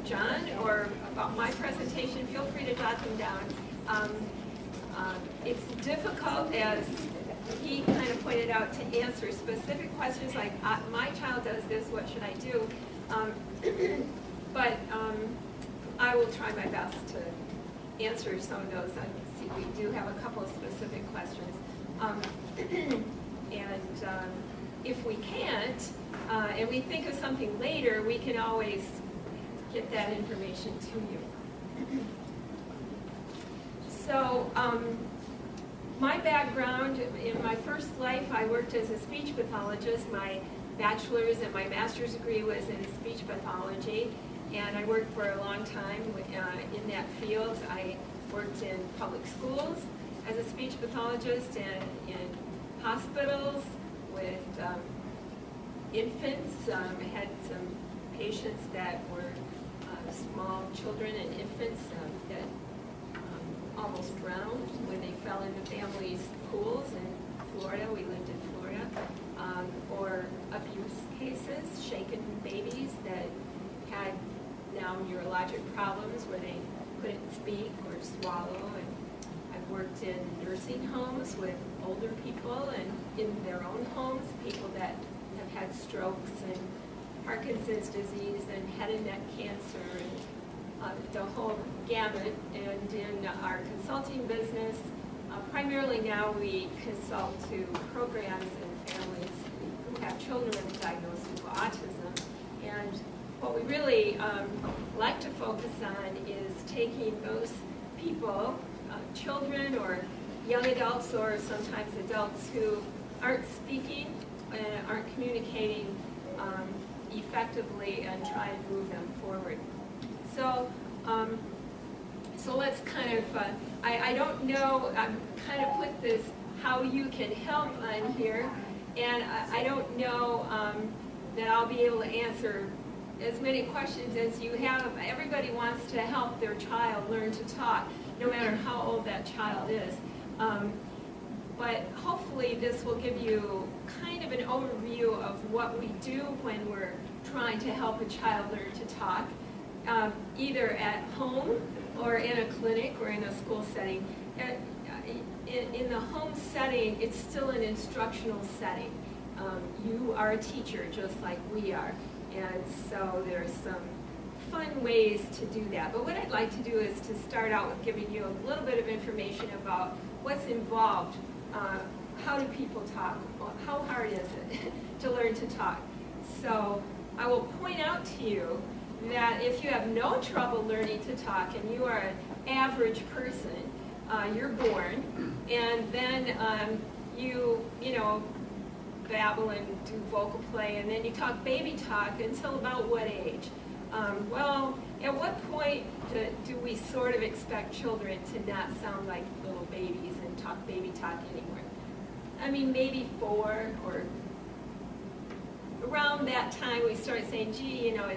John or about my presentation, feel free to jot them down. It's difficult, as he kind of pointed out, to answer specific questions like, my child does this, what should I do? But I will try my best to answer some of those. See, we do have a couple of specific questions. If we can't, and we think of something later, we can always get that information to you. So, my background, in my first life, I worked as a speech pathologist. My bachelor's and my master's degree was in speech pathology, and I worked for a long time in that field. I worked in public schools as a speech pathologist and in hospitals with infants. I had some patients that were small children and infants that almost drowned when they fell into families' pools in Florida. We lived in Florida. Or abuse cases, shaken babies that had now neurologic problems where they couldn't speak or swallow. And I've worked in nursing homes with older people and in their own homes, people that have had strokes and Parkinson's disease and head and neck cancer and the whole gamut. And in our consulting business, primarily now we consult to programs and families who have children with a diagnosis of autism. And what we really like to focus on is taking those people, children or young adults or sometimes adults who aren't speaking and aren't communicating effectively and try to move them forward. So, so let's kind of, I don't know, I'm kind of put this how you can help on here, and I don't know that I'll be able to answer as many questions as you have. Everybody wants to help their child learn to talk, no matter how old that child is. But hopefully this will give you kind of an overview of what we do when we're trying to help a child learn to talk, either at home or in a clinic or in a school setting. In the home setting, it's still an instructional setting. You are a teacher just like we are, and so there's some fun ways to do that. But what I'd like to do is to start out with giving you a little bit of information about what's involved. How do people talk? How hard is it to learn to talk? So I will point out to you that if you have no trouble learning to talk and you are an average person, you're born, and then you know, babble and do vocal play, and then you talk baby talk until about what age? Well, at what point do we sort of expect children to not sound like little babies and talk baby talk anymore? I mean, maybe 4 or around that time we start saying, gee, you know,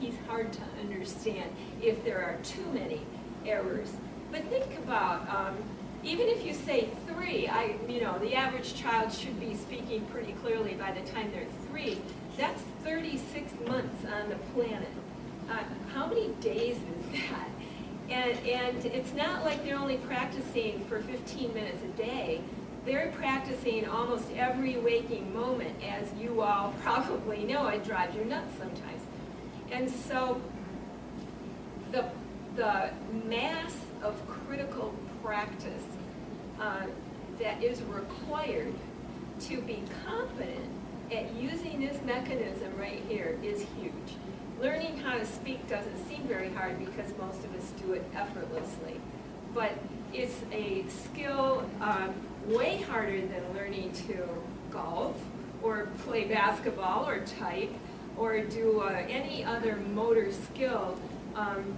he's hard to understand if there are too many errors. But think about, even if you say 3, you know, the average child should be speaking pretty clearly by the time they're 3. That's 36 months on the planet. How many days is that? And it's not like they're only practicing for 15 minutes a day. They're practicing almost every waking moment, as you all probably know. It drives you nuts sometimes. And so the mass of critical practice that is required to be confident at using this mechanism right here is huge. Learning how to speak doesn't seem very hard because most of us do it effortlessly. But it's a skill way harder than learning to golf or play basketball or type or do any other motor skill,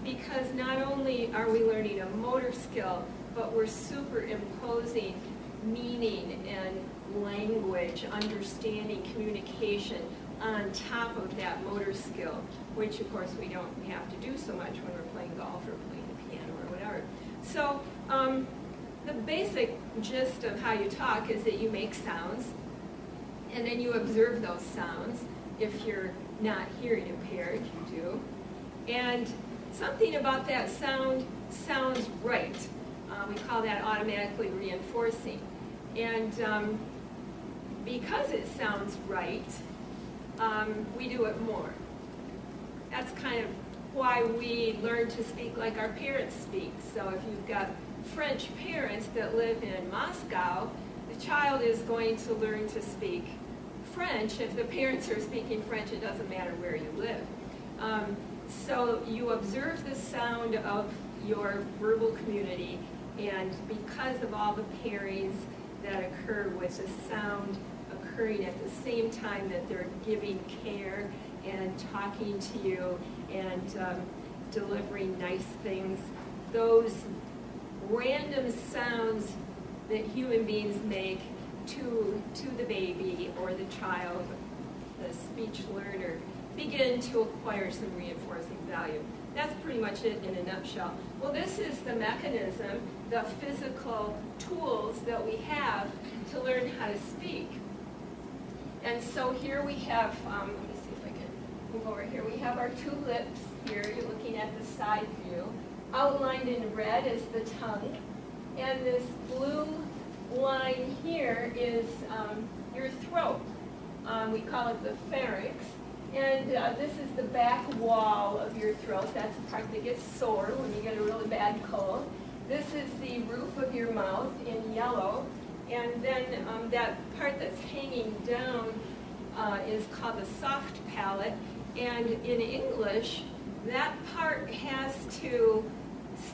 because not only are we learning a motor skill, but we're superimposing meaning and language, understanding, communication on top of that motor skill, which of course we don't have to do so much when we're playing golf or playing the piano or whatever. So the basic gist of how you talk is that you make sounds, and then you observe those sounds. If you're not hearing impaired, you do. And something about that sound sounds right. We call that automatically reinforcing. And because it sounds right, we do it more. That's kind of why we learn to speak like our parents speak. So if you've got French parents that live in Moscow, the child is going to learn to speak French. If the parents are speaking French, it doesn't matter where you live. So you observe the sound of your verbal community, and because of all the pairings that occur with the sound occurring at the same time that they're giving care and talking to you and delivering nice things, those random sounds that human beings make to the baby or the child, the speech learner, begin to acquire some reinforcing value. That's pretty much it in a nutshell. Well, this is the mechanism, the physical tools that we have to learn how to speak. And so here we have, let me see if I can move over here. We have our two lips here. You're looking at the side view. Outlined in red is the tongue. And this blue line here is your throat. We call it the pharynx. And this is the back wall of your throat. That's the part that gets sore when you get a really bad cold. This is the roof of your mouth in yellow. And then that part that's hanging down is called the soft palate. And in English, that part has to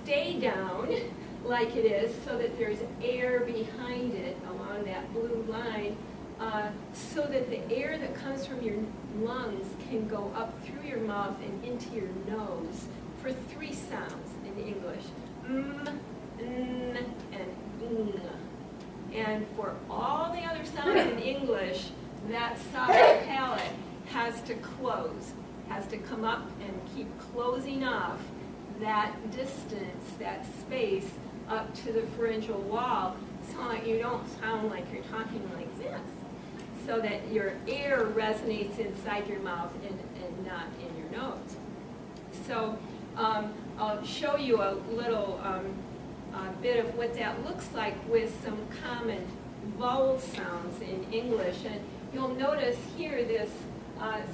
stay down like it is so that there's air behind it along that blue line, so that the air that comes from your lungs can go up through your mouth and into your nose for 3 sounds in English. N, and ng. And for all the other sounds in English, that soft palate has to close, has to come up and keep closing off that distance, that space up to the pharyngeal wall, so that you don't sound like you're talking like this, so that your air resonates inside your mouth and not in your nose. So I'll show you a little bit of what that looks like with some common vowel sounds in English. And you'll notice here this,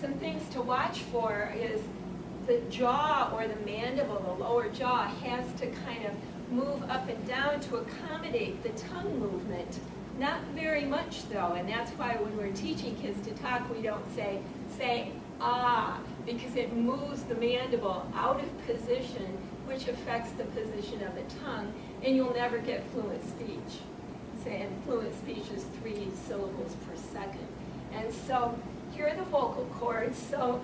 some things to watch for is the jaw or the mandible, the lower jaw, has to kind of move up and down to accommodate the tongue movement. Not very much though, and that's why when we're teaching kids to talk, we don't say ah, because it moves the mandible out of position, which affects the position of the tongue, and you'll never get fluent speech. And fluent speech is 3 syllables per second. And so here are the vocal cords. So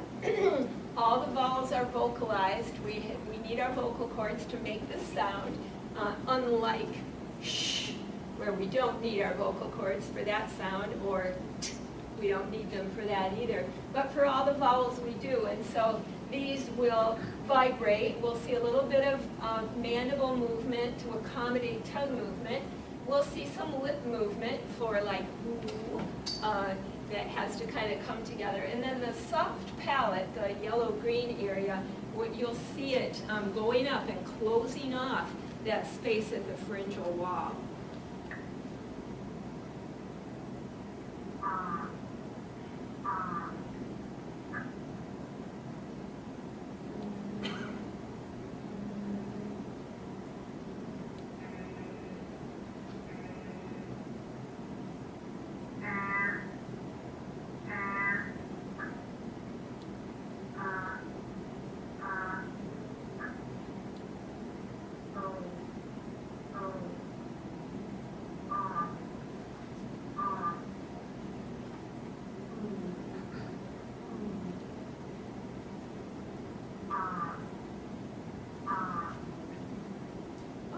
all the vowels are vocalized. We need our vocal cords to make the sound, unlike sh, where we don't need our vocal cords for that sound, or t, we don't need them for that either. But for all the vowels we do, and so these will vibrate. We'll see a little bit of mandible movement to accommodate tongue movement. We'll see some lip movement for like ooh, that has to kind of come together. And then the soft palate, the yellow-green area, you'll see it going up and closing off that space at the pharyngeal wall.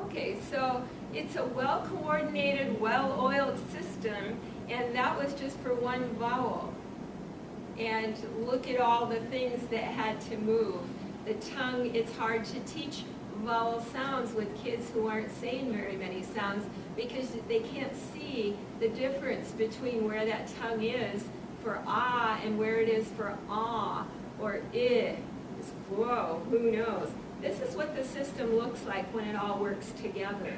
Okay, so it's a well-coordinated, well-oiled system, and that was just for one vowel. And look at all the things that had to move. The tongue, it's hard to teach vowel sounds with kids who aren't saying very many sounds because they can't see the difference between where that tongue is for ah and where it is for ah or I. Whoa, who knows? This is what the system looks like when it all works together.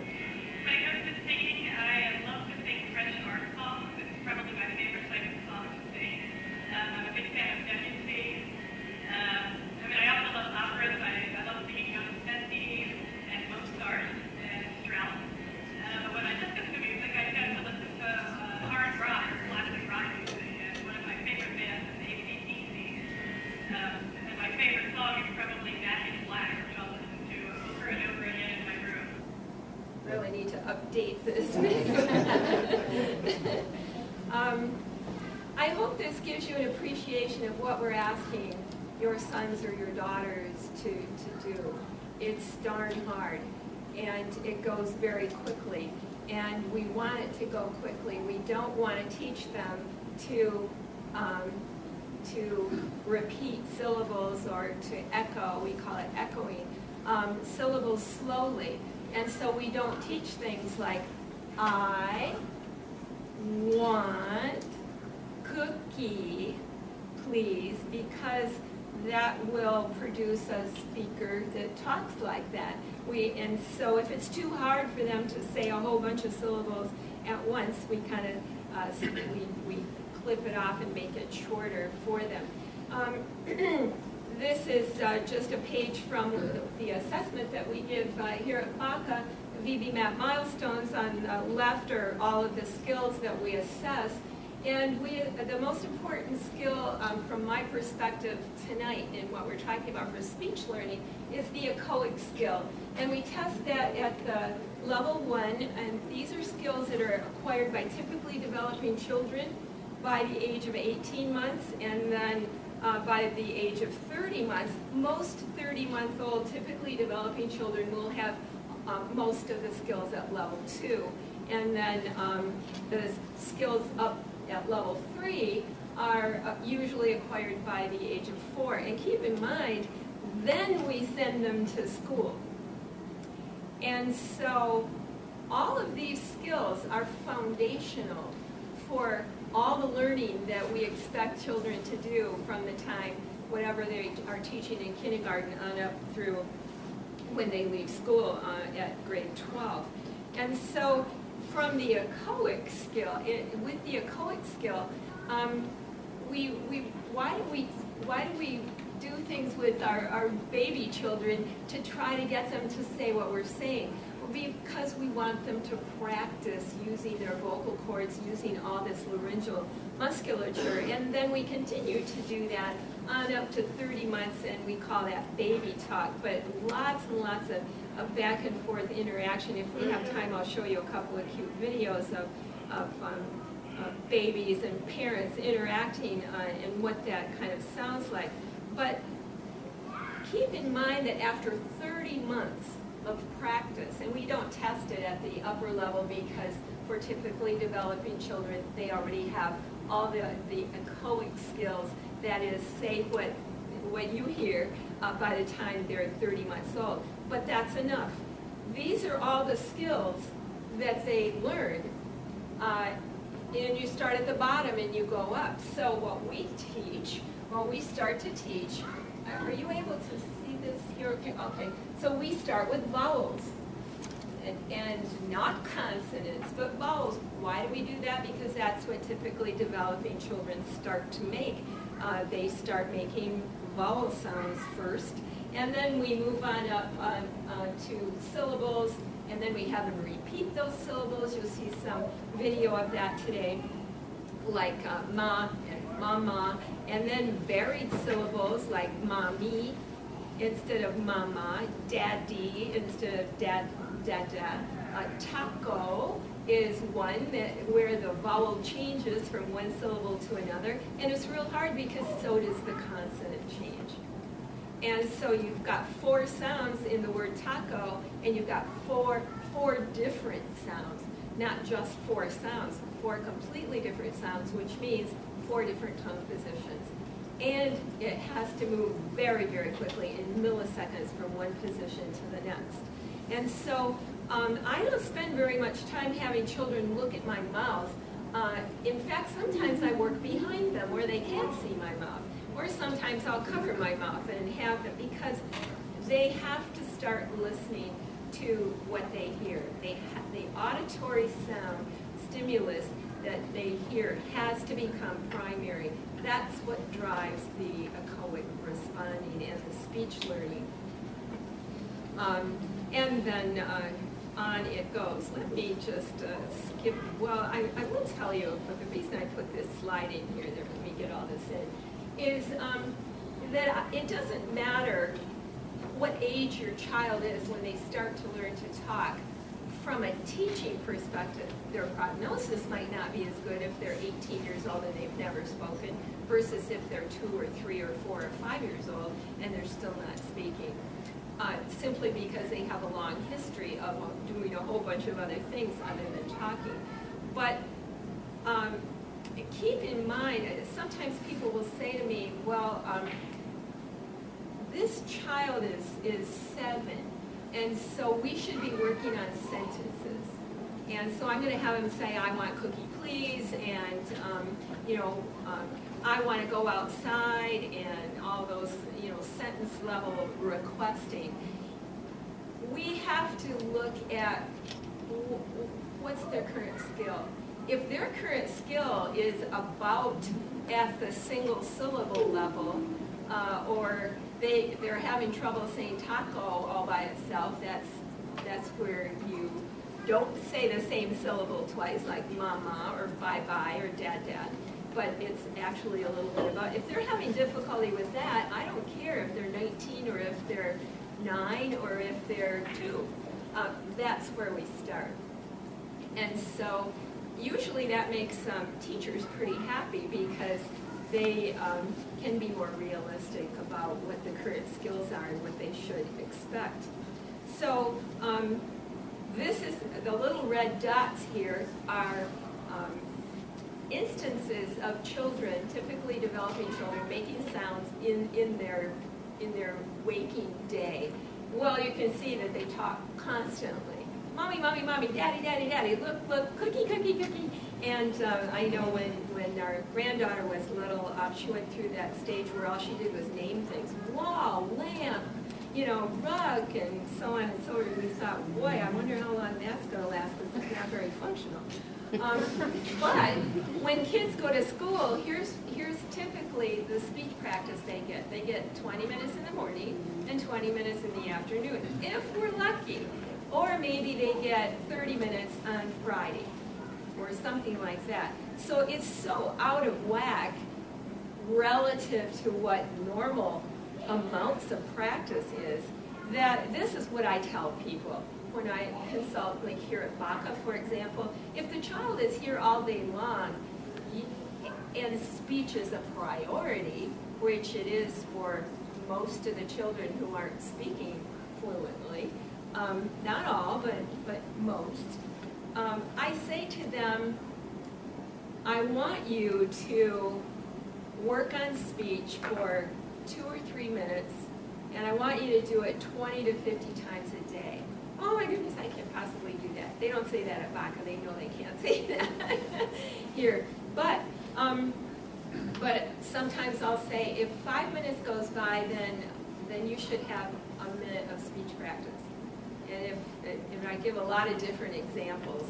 My husband's singing. I love to sing French art songs. It's probably my favorite type of song to sing. I'm a big fan of Debussy. I also love operas. I love singing Donizetti and Mozart and Strauss. But when I listen to music, I tend to listen to hard rock or classic rock music. And one of my favorite bands is AC/DC. And my favorite song is probably Back in Black, which I'll listen to over and over again in my room. Really need to update this. I hope this gives you an appreciation of what we're asking your sons or your daughters to do. It's darn hard, and it goes very quickly, and we want it to go quickly. We don't want to teach them to to repeat syllables or to echo, we call it echoing, syllables slowly. And so we don't teach things like, I want cookie, please, because that will produce a speaker that talks like that. And so if it's too hard for them to say a whole bunch of syllables at once, we kind of we clip it off and make it shorter for them. This is just a page from the assessment that we give here at BACA. VB-MAP milestones on the left are all of the skills that we assess. And the most important skill from my perspective tonight in what we're talking about for speech learning is the echoic skill. And we test that at the level 1, and these are skills that are acquired by typically developing children by the age of 18 months, and then by the age of 30 months. Most 30-month-old typically developing children will have most of the skills at level 2. And then the skills up at level 3 are usually acquired by the age of 4. And keep in mind, then we send them to school. And so all of these skills are foundational for all the learning that we expect children to do from the time, whatever they are teaching in kindergarten on up through when they leave school at grade 12. And so from the echoic skill, with the echoic skill, why do we do things with our baby children to try to get them to say what we're saying? Well, because we want them to practice using their vocal cords, using all this laryngeal musculature, and then we continue to do that on up to 30 months, and we call that baby talk. But lots and lots of back and forth interaction. If we have time, I'll show you a couple of cute videos of babies and parents interacting and what that kind of sounds like. But keep in mind that after 30 months of practice, and we don't test it at the upper level because for typically developing children, they already have all the echoic skills, that is, say what you hear by the time they're 30 months old. But that's enough. These are all the skills that they learn. And you start at the bottom and you go up. So what we teach, when we start to teach, are you able to see this here? Okay. So we start with vowels. And not consonants, but vowels. Why do we do that? Because that's what typically developing children start to make. They start making vowel sounds first, and then we move on up to syllables, and then we have them repeat those syllables. You'll see some video of that today, like ma and mama, and then varied syllables like mommy instead of mama, daddy instead of dada. Taco is one where the vowel changes from one syllable to another, and it's real hard because so does the consonant change. And so you've got 4 sounds in the word taco, and you've got four different sounds, not just 4 sounds, 4 completely different sounds, which means 4 different tongue positions. And it has to move very, very quickly in milliseconds from one position to the next. And so I don't spend very much time having children look at my mouth. In fact, sometimes I work behind them where they can't see my mouth. Or sometimes I'll cover my mouth and have them, because they have to start listening to what they hear. The auditory sound stimulus that they hear has to become primary. That's what drives the echoic responding and the speech learning. And then on it goes. Let me just skip. Well, I will tell you, but the reason I put this slide in here, let me get all this in, is that it doesn't matter what age your child is when they start to learn to talk. From a teaching perspective, their prognosis might not be as good if they're 18 years old and they've never spoken, versus if they're 2 or 3 or 4 or 5 years old and they're still not speaking. Simply because they have a long history of doing a whole bunch of other things other than talking. But keep in mind, sometimes people will say to me, well, this child is 7, and so we should be working on sentences. And so I'm going to have him say, I want cookie please, and I want to go outside, and all those, sentence level requesting. We have to look at what's their current skill. If their current skill is about at the single syllable level, or they're having trouble saying taco all by itself, that's where you don't say the same syllable twice, like mama or bye-bye or dad-dad, but it's actually a little bit about, if they're having difficulty with that, I don't care if they're 19 or if they're 9 or if they're 2. That's where we start. And so usually that makes teachers pretty happy because they can be more realistic about what the current skills are and what they should expect. So this is, the little red dots here are instances of children, typically developing children, making sounds in their waking day. Well, you can see that they talk constantly. Mommy, mommy, mommy, daddy, daddy, daddy, look, look, cookie, cookie, cookie. And I know when our granddaughter was little, she went through that stage where all she did was name things. Wall, lamp, rug, and so on and so forth. We thought, boy, I wonder how long that's going to last because it's not very functional. But when kids go to school, here's typically the speech practice they get. They get 20 minutes in the morning and 20 minutes in the afternoon, if we're lucky. Or maybe they get 30 minutes on Friday, or something like that. So it's so out of whack relative to what normal amounts of practice is, that this is what I tell people when I consult, like here at BACA, for example. If the child is here all day long, and speech is a priority, which it is for most of the children who aren't speaking fluently, not all, but most, I say to them, I want you to work on speech for 2 or 3 minutes, and I want you to do it 20 to 50 times a day. Oh my goodness, I can't possibly do that. They don't say that at BACA. They know they can't say that here. But sometimes I'll say, if 5 minutes goes by, then you should have a minute of speech practice. And if I give a lot of different examples,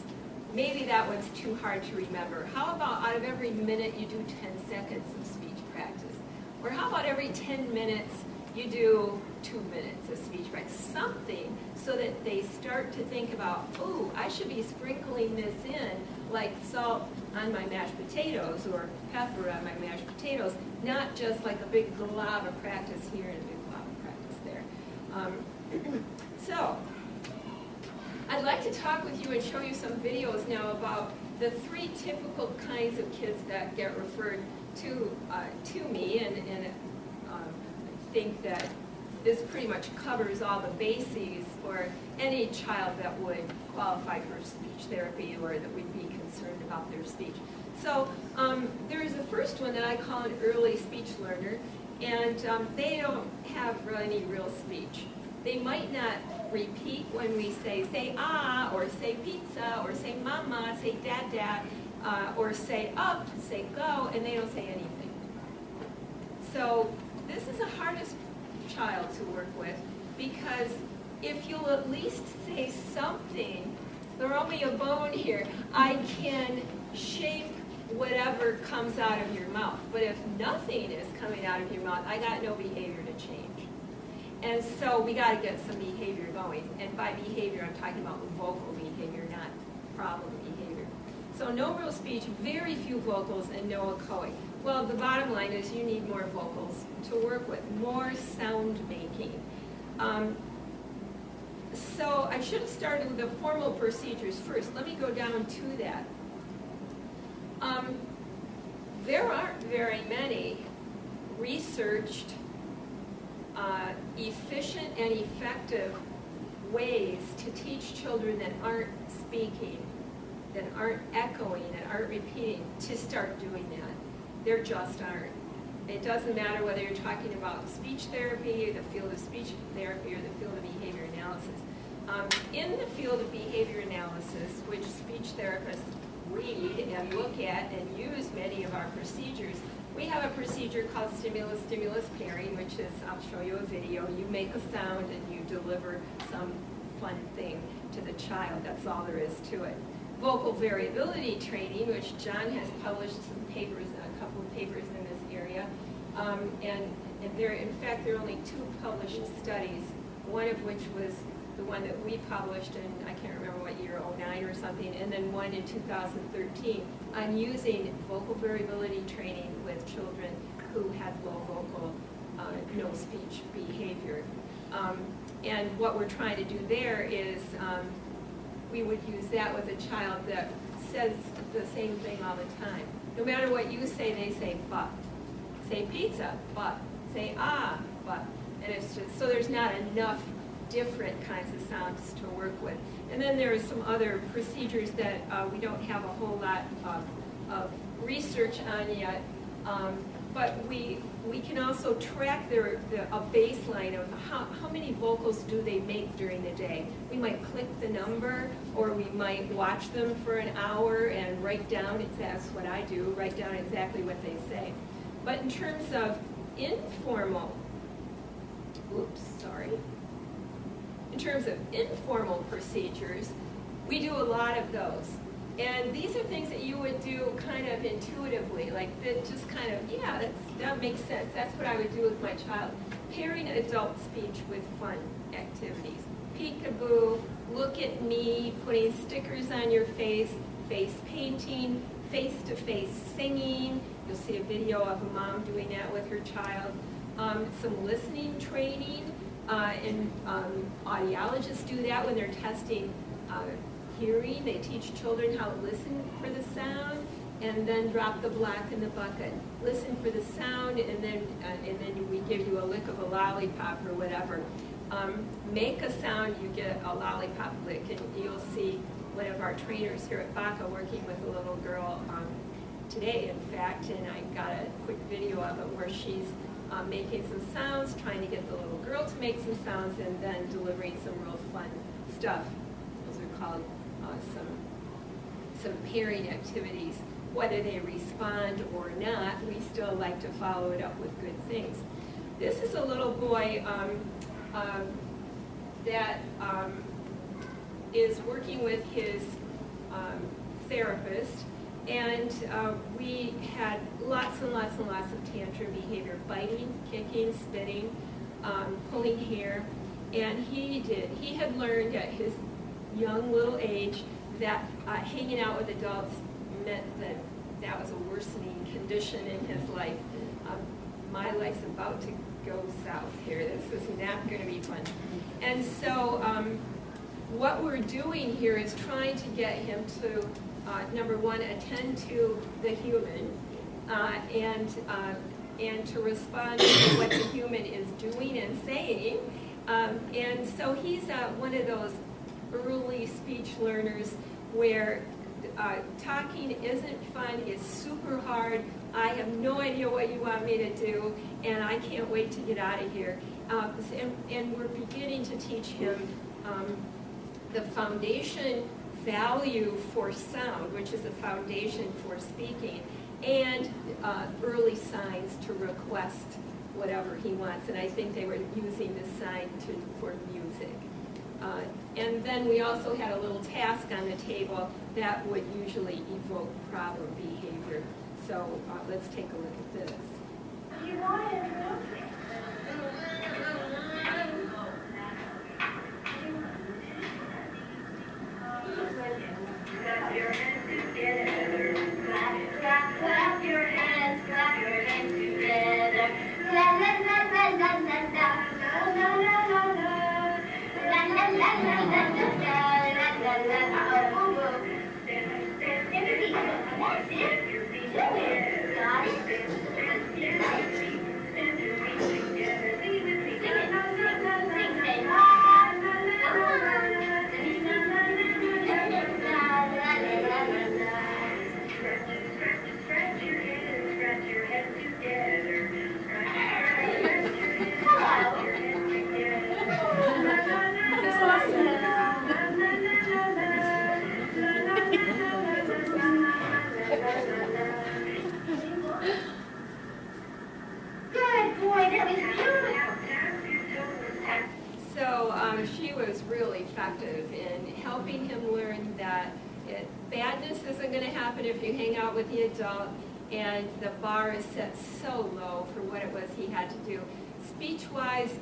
maybe that one's too hard to remember. How about out of every minute you do 10 seconds of speech practice? Or how about every 10 minutes you do 2 minutes of speech practice? Something so that they start to think about, ooh, I should be sprinkling this in like salt on my mashed potatoes or pepper on my mashed potatoes, not just like a big glob of practice here and a big glob of practice there. So, I'd like to talk with you and show you some videos now about the 3 typical kinds of kids that get referred to me, and I think that this pretty much covers all the bases for any child that would qualify for speech therapy or that would be concerned about their speech. So there's the first one that I call an early speech learner, and they don't have any real speech. They might not repeat when we say ah, or say pizza, or say mama, say dad, dad, or say up, say go, and they don't say anything. So this is the hardest child to work with, because if you'll at least say something, throw me a bone here, I can shape whatever comes out of your mouth. But if nothing is coming out of your mouth, I got no behavior to change. And so we got to get some behavior going. And by behavior, I'm talking about vocal behavior, not problem behavior. So no real speech, very few vocals, and no echoing. Well, the bottom line is you need more vocals to work with, more sound making. So I should have started with the formal procedures first. Let me go down to that. There aren't very many researched, efficient and effective ways to teach children that aren't speaking that aren't echoing and aren't repeating to start doing that. There just aren't. It doesn't matter whether you're talking about speech therapy, the field of speech therapy, or the field of behavior analysis. In the field of behavior analysis, which speech therapists read and look at and use many of our procedures, we have a procedure called stimulus pairing, which is, I'll show you a video. You make a sound and you deliver some fun thing to the child. That's all there is to it. Vocal variability training, which John has published some papers, a couple of papers in this area. And there, in fact, there are only 2 published studies, one of which was the one that we published in, I can't remember what year, 09 or something, and then one in 2013 on using vocal variability training with children who had low vocal, no speech behavior. And what we're trying to do there is we would use that with a child that says the same thing all the time. No matter what you say, they say but. Say pizza, but. Say ah, but. And it's just, so there's not enough different kinds of sounds to work with. And then there are some other procedures that we don't have a whole lot of research on yet, but we can also track a baseline of how many vocals do they make during the day. We might click the number, or we might watch them for an hour and write down, that's what I do, write down exactly what they say. But in terms of informal, in terms of informal procedures, we do a lot of those. And these are things that you would do kind of intuitively, like that just kind of, yeah, that makes sense. That's what I would do with my child. Pairing adult speech with fun activities. Peekaboo, look at me, putting stickers on your face, face painting, face-to-face singing. You'll see a video of a mom doing that with her child. Some listening training, and audiologists do that when they're testing hearing. They teach children how to listen for the sound and then drop the block in the bucket. Listen for the sound, and then we give you a lick of a lollipop or whatever. Make a sound, you get a lollipop lick, and you'll see one of our trainers here at Baca working with a little girl today, in fact, and I got a quick video of it where she's making some sounds, trying to get the little girl to make some sounds, and then delivering some real fun stuff. Those are called some pairing activities. Whether they respond or not, we still like to follow it up with good things. This is a little boy that is working with his therapist, and we had lots and lots and lots of tantrum behavior, biting, kicking, spitting, pulling hair, and he had learned at his young little age that hanging out with adults meant that was a worsening condition in his life. My life's about to go south here. This is not going to be fun. And so what we're doing here is trying to get him to, number one, attend to the human and to respond to what the human is doing and saying. And so he's one of those early speech learners where talking isn't fun, it's super hard, I have no idea what you want me to do, and I can't wait to get out of here. And we're beginning to teach him the foundation value for sound, which is a foundation for speaking, and early signs to request whatever he wants. And I think they were using this sign for music. And then we also had a little task on the table that would usually evoke problem behavior. So let's take a look at this. You want it, clap your hands together. Clap, clap, clap your hands. Clap your hands together. La la la la la la la la la la la. La la la la la la la la la la. Oh, oh, oh. That's it. Do it. Got it. Sing it. helping him learn that badness isn't going to happen if you hang out with the adult, and the bar is set so low for what it was he had to do. Speech-wise,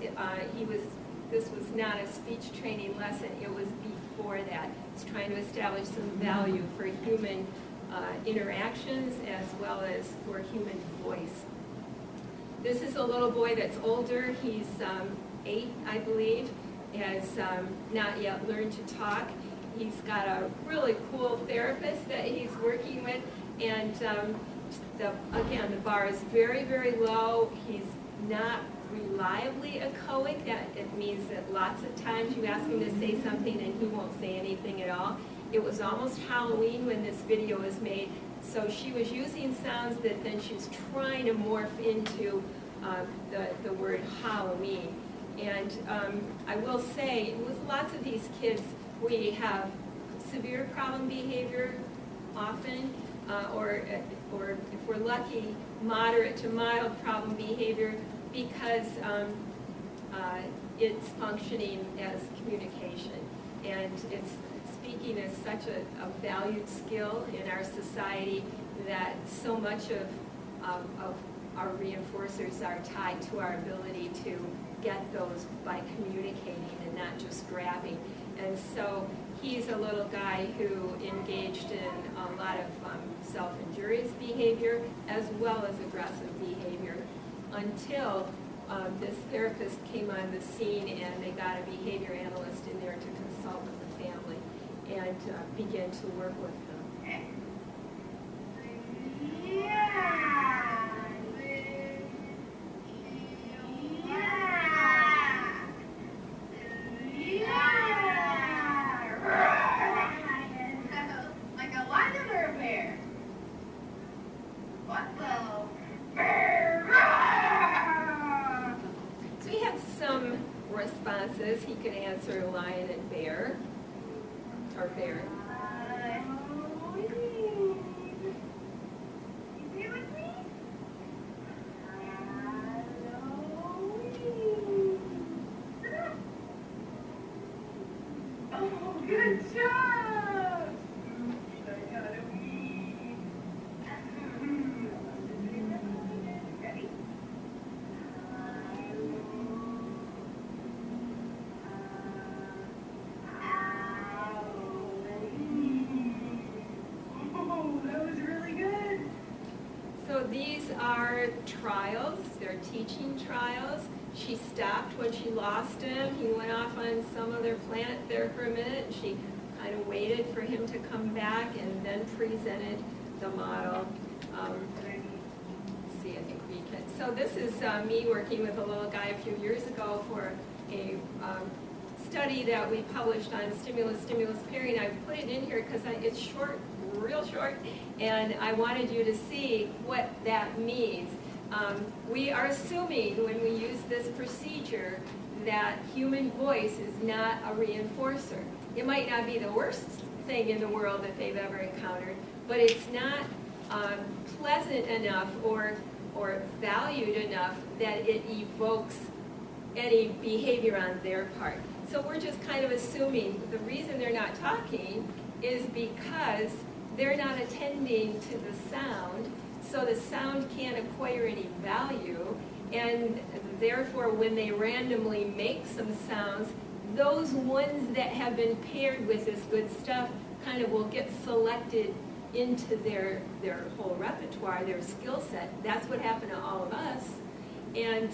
this was not a speech training lesson. It was before that. It's trying to establish some value for human interactions as well as for human voice. This is a little boy that's older. He's 8, I believe. Has not yet learned to talk. He's got a really cool therapist that he's working with, and again, the bar is very, very low. He's not reliably echoic. That it means that lots of times you ask him to say something and he won't say anything at all. It was almost Halloween when this video was made, so she was using sounds that then she's trying to morph into the word Halloween. And I will say, with lots of these kids, we have severe problem behavior often, or if we're lucky, moderate to mild problem behavior, because it's functioning as communication. And speaking is such a valued skill in our society that so much of our reinforcers are tied to our ability to get those by communicating and not just grabbing. And so he's a little guy who engaged in a lot of self-injurious behavior as well as aggressive behavior until this therapist came on the scene and they got a behavior analyst in there to consult with the family and begin to work with them. Like a lion or a bear? What the? So he had some responses. He could answer lion and bear, or bear. Oh, good job! Ready? Oh, that was really good. So these are trials. They're teaching trials. She stopped when she lost him. He went off on some other planet there for a minute. She kind of waited for him to come back and then presented the model. Let's see, I think we can. So this is me working with a little guy a few years ago for a study that we published on stimulus pairing. I put it in here because it's short, real short, and I wanted you to see what that means. We are assuming when we use this procedure that human voice is not a reinforcer. It might not be the worst thing in the world that they've ever encountered, but it's not pleasant enough or valued enough that it evokes any behavior on their part. So we're just kind of assuming the reason they're not talking is because they're not attending to the sound, so the sound can't acquire any value, and therefore when they randomly make some sounds, those ones that have been paired with this good stuff kind of will get selected into their whole repertoire, their skill set. That's what happened to all of us. And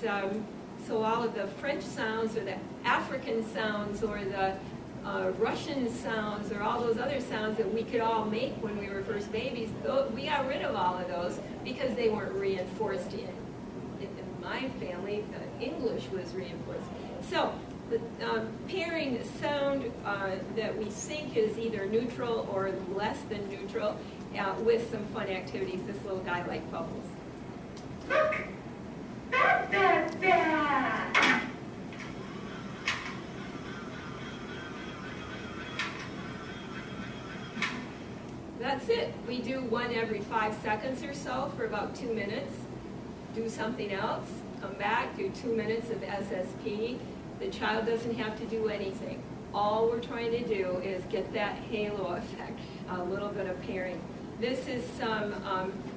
so all of the French sounds or the African sounds or the Russian sounds or all those other sounds that we could all make when we were first babies, we got rid of all of those because they weren't reinforced in my family. English was reinforced. So pairing sound that we think is either neutral or less than neutral with some fun activities. This little guy liked bubbles. Look! That. That's it. We do one every 5 seconds or so for about 2 minutes. Do something else, come back, do 2 minutes of SSP. The child doesn't have to do anything. all we're trying to do is get that halo effect, a little bit of pairing. This is some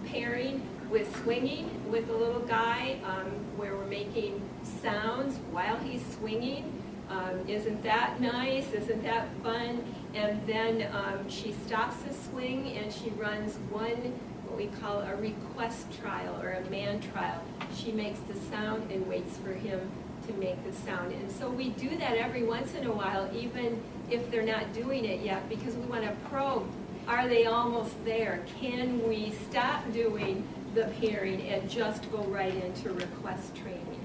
pairing with swinging with a little guy where we're making sounds while he's swinging. Isn't that nice? Isn't that fun? And then she stops the swing and she runs one, what we call a request trial or a man trial. She makes the sound and waits for him to make the sound. And so we do that every once in a while, even if they're not doing it yet, because we want to probe, are they almost there? Can we stop doing the pairing and just go right into request training?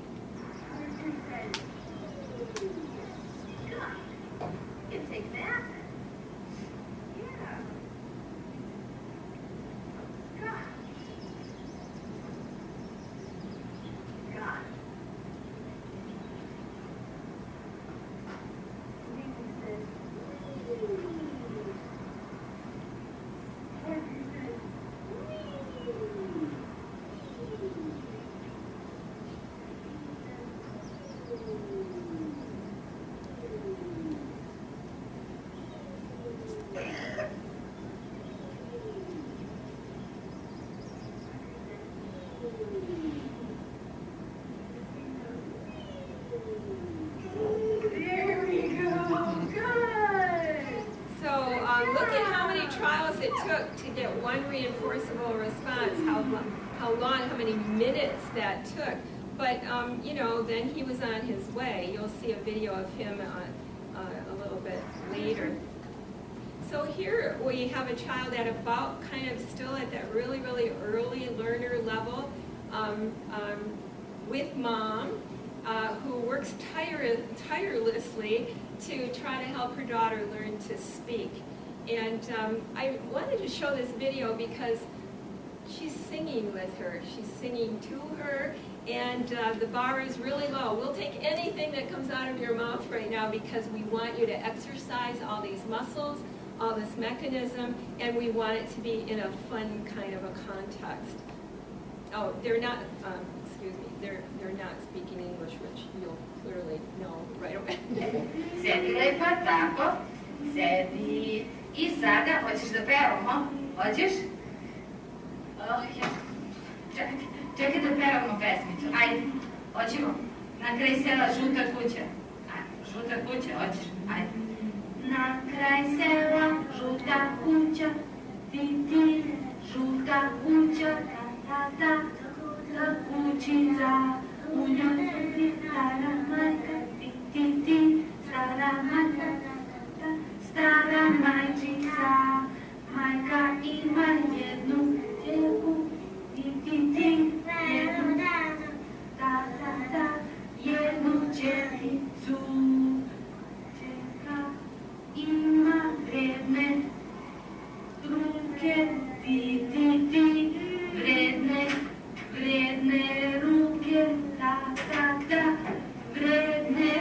You take that. Yeah. God. God. There we go. Good. So look at how many trials it took to get one reinforceable response, how long, how many minutes that took. But, you know, then he was on his way. You'll see a video of him a little bit later. So here we have a child at about kind of still at that really, really early learner level with mom who works tirelessly to try to help her daughter learn to speak. And I wanted to show this video because she's singing with her. She's singing to her, and the bar is really low. We'll take anything that comes out of your mouth right now because we want you to exercise all these muscles, all this mechanism, and we want it to be in a fun kind of a context. Oh, they're not, excuse me, they're not speaking English, which you'll clearly know right away. Sedi lepo, tako. Sedi. I sada, hoćeš da pevamo? Hoćeš? Čekaj da pevamo pesmicu. Ajde, hoćemo. Na kraj sela žuta kuća. Žuta kuća, hoćeš? Ajde. Na kraj sela žuta kuća, ti, žuta kuća, ta, kućica, u njoj sedi stara majka, ti, stara majka, stara majčica, majka ima jednu djevku, ti, jednu ta, jednu djevicu. Ima vredne ruke, ti, vredne ruke, ta, vredne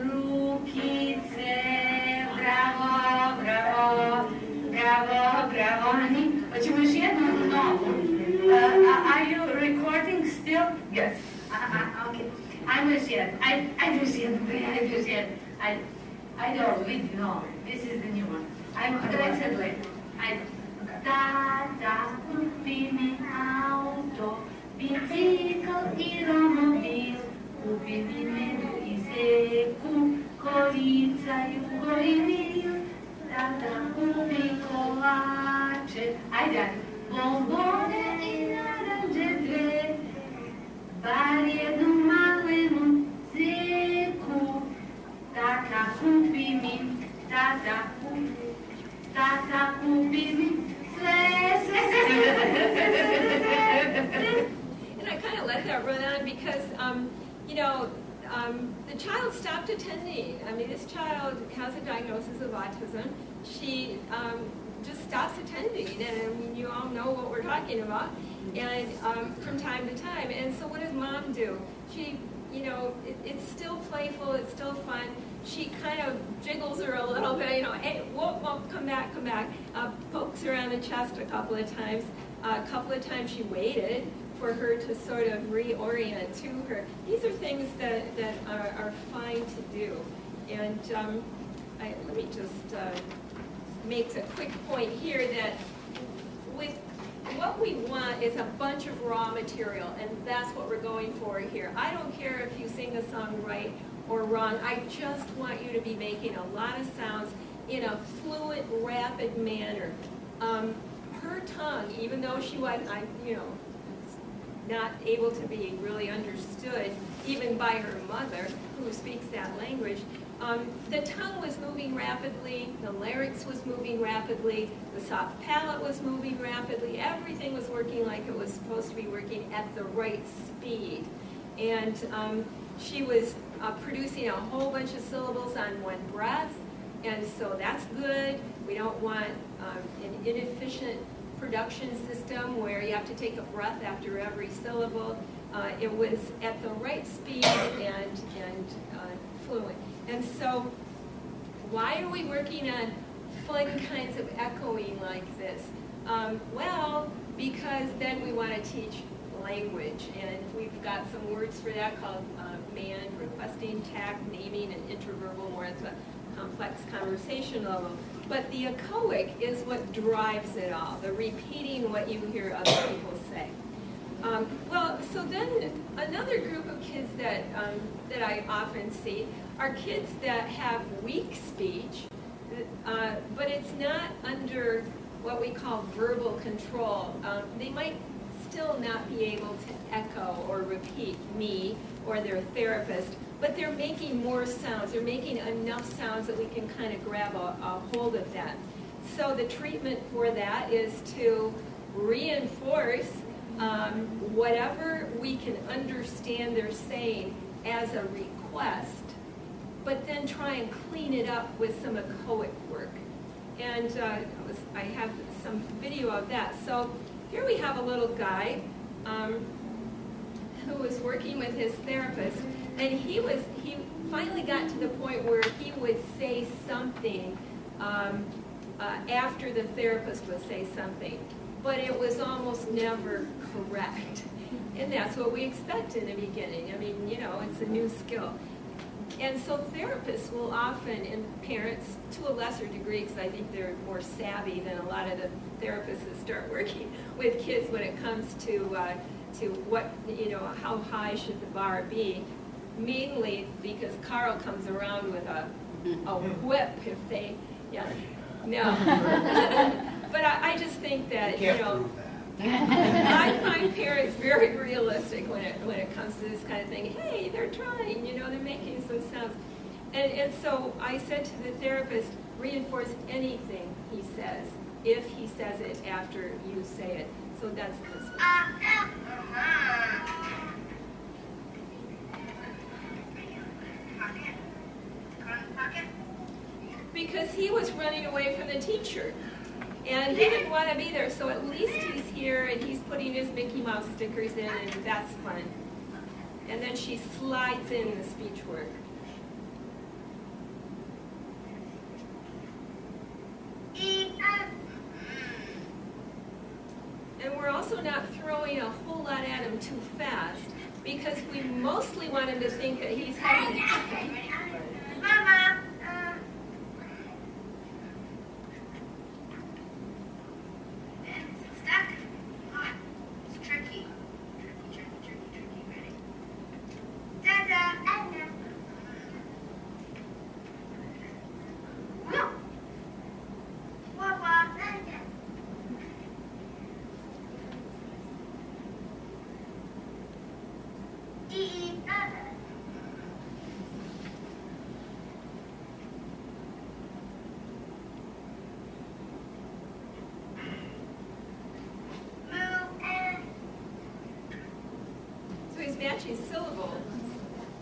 rukice, bravo, hoćemo još jednu novu. Are you recording still? Yes. Okay. Ajmo još jednu, ajde još jednu. I don't read, no. This is the new one. Let's do it. Tata, kupi mi auto, bicikl i romobil, kupi mi medu i zeku, kolica, jugo i vil. Tata, kupi kolače, ajde, bombone i naranđe dve, bar jednu malenu zeku. Tata, kupi mi, tata, kupi mi, sve. And I kind of let that run on because, you know, the child stopped attending. I mean, this child has a diagnosis of autism. She just stops attending, and you all know what we're talking about, and from time to time. And so what does mom do? She, you know, it's still playful, it's still fun. She kind of jiggles her a little bit, you know, hey, whoop, come back. Pokes her on the chest a couple of times. A couple of times she waited for her to sort of reorient to her. These are things that are fine to do. And let me just make a quick point here that with what we want is a bunch of raw material, and that's what we're going for here. I don't care if you sing the song right or wrong. I just want you to be making a lot of sounds in a fluent, rapid manner. Her tongue, even though she was, not able to be really understood, even by her mother, who speaks that language, the tongue was moving rapidly, the larynx was moving rapidly, the soft palate was moving rapidly, everything was working like it was supposed to be working at the right speed. And she was producing a whole bunch of syllables on one breath, and so that's good. We don't want an inefficient production system where you have to take a breath after every syllable. It was at the right speed and fluent. And so why are we working on fun kinds of echoing like this? Well, because then we want to teach language, and we've got some words for that called man, requesting, tact, naming, and interverbal, more at the complex conversation level. But the echoic is what drives it all, the repeating what you hear other people say. Well, so then another group of kids that I often see are kids that have weak speech, but it's not under what we call verbal control. They might still not be able to echo or repeat me or their therapist, but they're making more sounds. They're making enough sounds that we can kind of grab a hold of that. So the treatment for that is to reinforce whatever we can understand they're saying as a request, but then try and clean it up with some echoic work. And I have some video of that. So here we have a little guy who was working with his therapist, and he finally got to the point where he would say something after the therapist would say something, but it was almost never correct. And that's what we expect in the beginning. I mean, it's a new skill. And so therapists will often, and parents to a lesser degree, because I think they're more savvy than a lot of the therapists that start working with kids when it comes to what, how high should the bar be, mainly because Carl comes around with a whip if they, no. But I just think that, I find parents very realistic when it comes to this kind of thing. Hey, they're trying, they're making some sounds. And so I said to the therapist, reinforce anything he says, if he says it after you say it. So that's this one. Because he was running away from the teacher. And he didn't want to be there, so at least he's here and he's putting his Mickey Mouse stickers in, and that's fun. And then she slides in the speech work. And we're also not throwing a whole lot at him too fast, because we mostly want him to think that he's having matching syllables,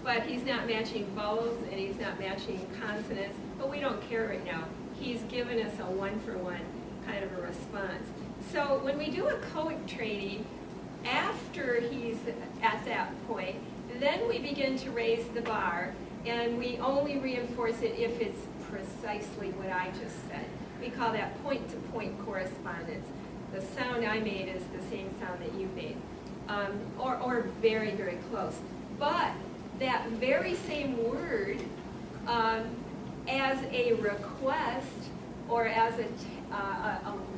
but he's not matching vowels and he's not matching consonants, but we don't care right now. He's given us a one-for-one kind of a response. So when we do echoic training, after he's at that point, then we begin to raise the bar, and we only reinforce it if it's precisely what I just said. We call that point-to-point correspondence. The sound I made is the same sound that you made. Or very, very close. But that very same word as a request or as a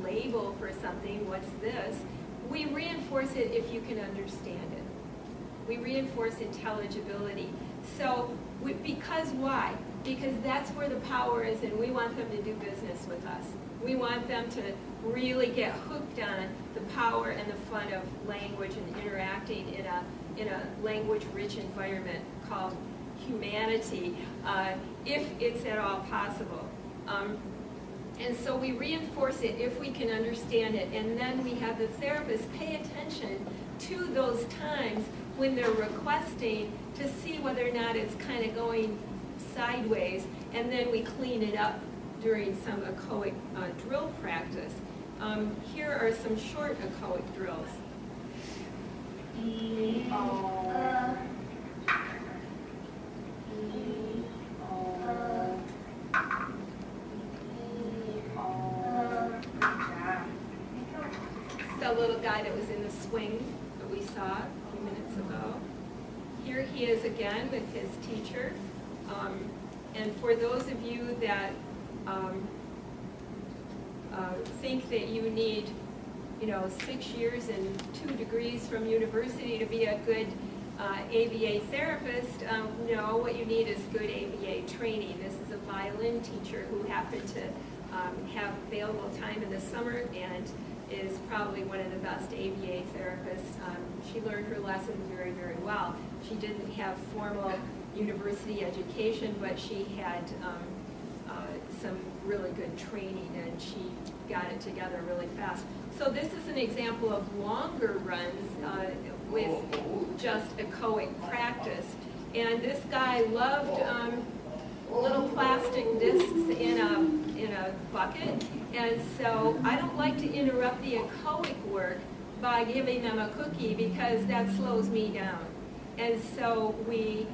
label for something, what's this, we reinforce it if you can understand it. We reinforce intelligibility. So, because why? Because that's where the power is, and we want them to do business with us. We want them to really get hooked on the power and the fun of language and interacting in a language-rich environment called humanity, if it's at all possible. And so we reinforce it if we can understand it, and then we have the therapist pay attention to those times when they're requesting to see whether or not it's kind of going sideways, and then we clean it up during some echoic drill practice. Here are some short echoic drills. E, O, E, O, the little guy that was in the swing that we saw a few minutes ago. Here he is again with his teacher. And for those of you that think that you need, 6 years and 2 degrees from university to be a good ABA therapist, no, what you need is good ABA training. This is a violin teacher who happened to have available time in the summer and is probably one of the best ABA therapists. She learned her lessons very, very well. She didn't have formal university education, but she had some really good training, and she got it together really fast. So this is an example of longer runs with just echoic practice. And this guy loved little plastic discs in a bucket, and so I don't like to interrupt the echoic work by giving them a cookie because that slows me down. And so we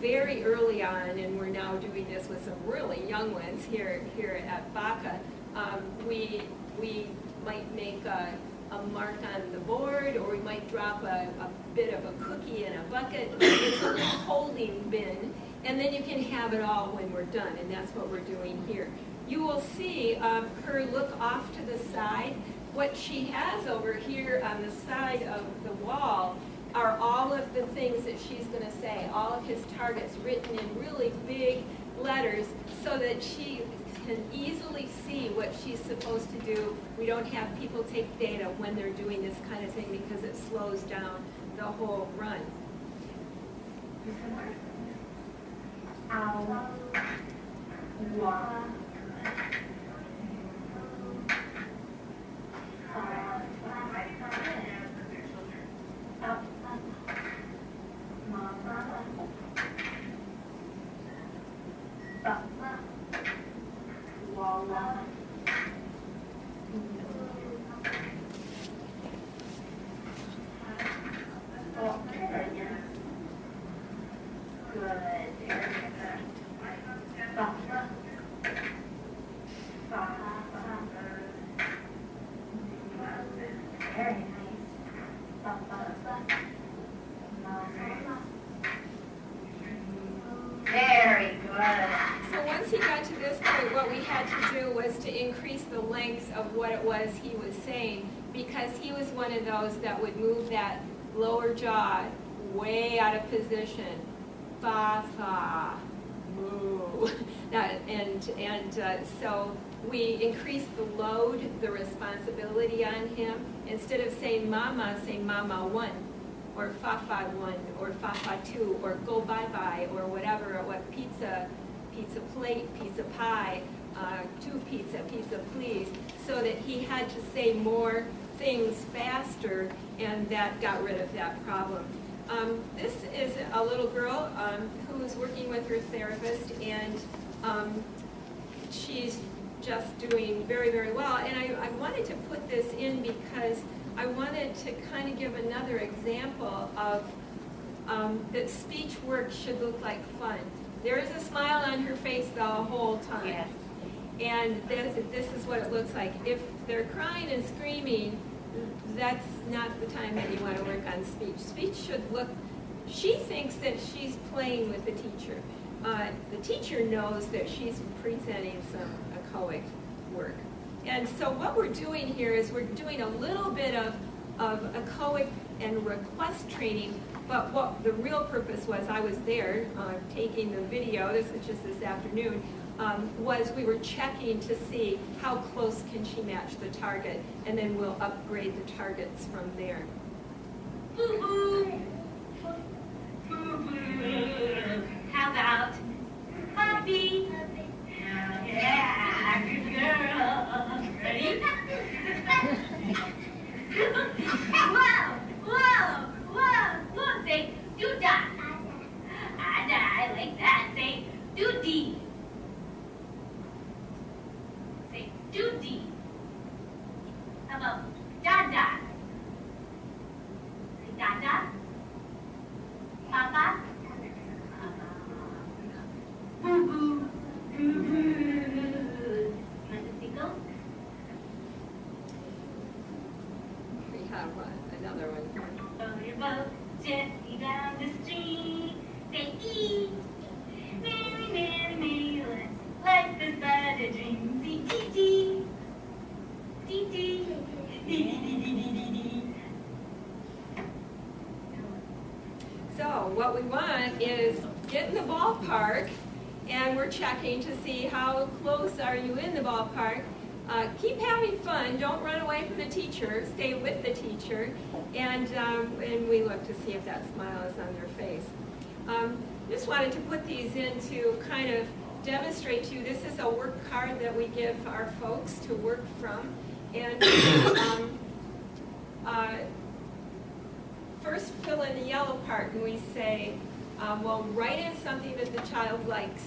very early on, and we're now doing this with some really young ones here at Baca, we might make a mark on the board, or we might drop a bit of a cookie in a bucket. It's a little holding bin, and then you can have it all when we're done, and that's what we're doing here. You will see her look off to the side. What she has over here on the side of the wall are all of the things that she's going to say, all of his targets written in really big letters so that she can easily see what she's supposed to do. We don't have people take data when they're doing this kind of thing because it slows down the whole run. Ow. Wah. Very good. So once he got to this point, what we had to do was to increase the length of what it was he was saying, because he was one of those that would move that lower jaw way out of position. Fa, fa, moo. So we increased the load, the responsibility on him. Instead of saying mama, say mama one, or fa-fa one, or fa-fa two, or go bye-bye, or whatever, or what pizza plate, pizza pie, two pizza please, so that he had to say more things faster, and that got rid of that problem. This is a little girl who is working with her therapist, and she's just doing very, very well. And I wanted to put this in because I wanted to kind of give another example of that speech work should look like fun. There is a smile on her face the whole time. Yes. And this is what it looks like. If they're crying and screaming, that's not the time that you want to work on speech. Speech should look, she thinks that she's playing with the teacher. the teacher knows that she's presenting some echoic work. And so what we're doing here is we're doing a little bit of echoic and request training, but what the real purpose was, I was there taking the video, this was just this afternoon, was we were checking to see how close can she match the target, and then we'll upgrade the targets from there. Boo-boo. Boo-boo. How about puppy? Yeah, good girl. Ready? Whoa, whoa, whoa, whoa. Say, do-da. I like that. Say, do-dee. Say, do-dee. How about da-da? Say, da-da. Papa? Boo-boo. Boo-boo. Want the tickles? We have another one. Row your boat gently down the stream. Say ee. Merry, merry, merry, life is but a dream. Say dee dee. Dee dee. Dee dee dee dee dee dee dee. So what we want is get in the ballpark, and we're checking to see how close are you in the ballpark. Keep having fun. Don't run away from the teacher. Stay with the teacher, and we look to see if that smile is on their face. Just wanted to put these in to kind of demonstrate to you. This is a work card that we give our folks to work from, and first fill in the yellow part, and we say, well, write in something that the child likes.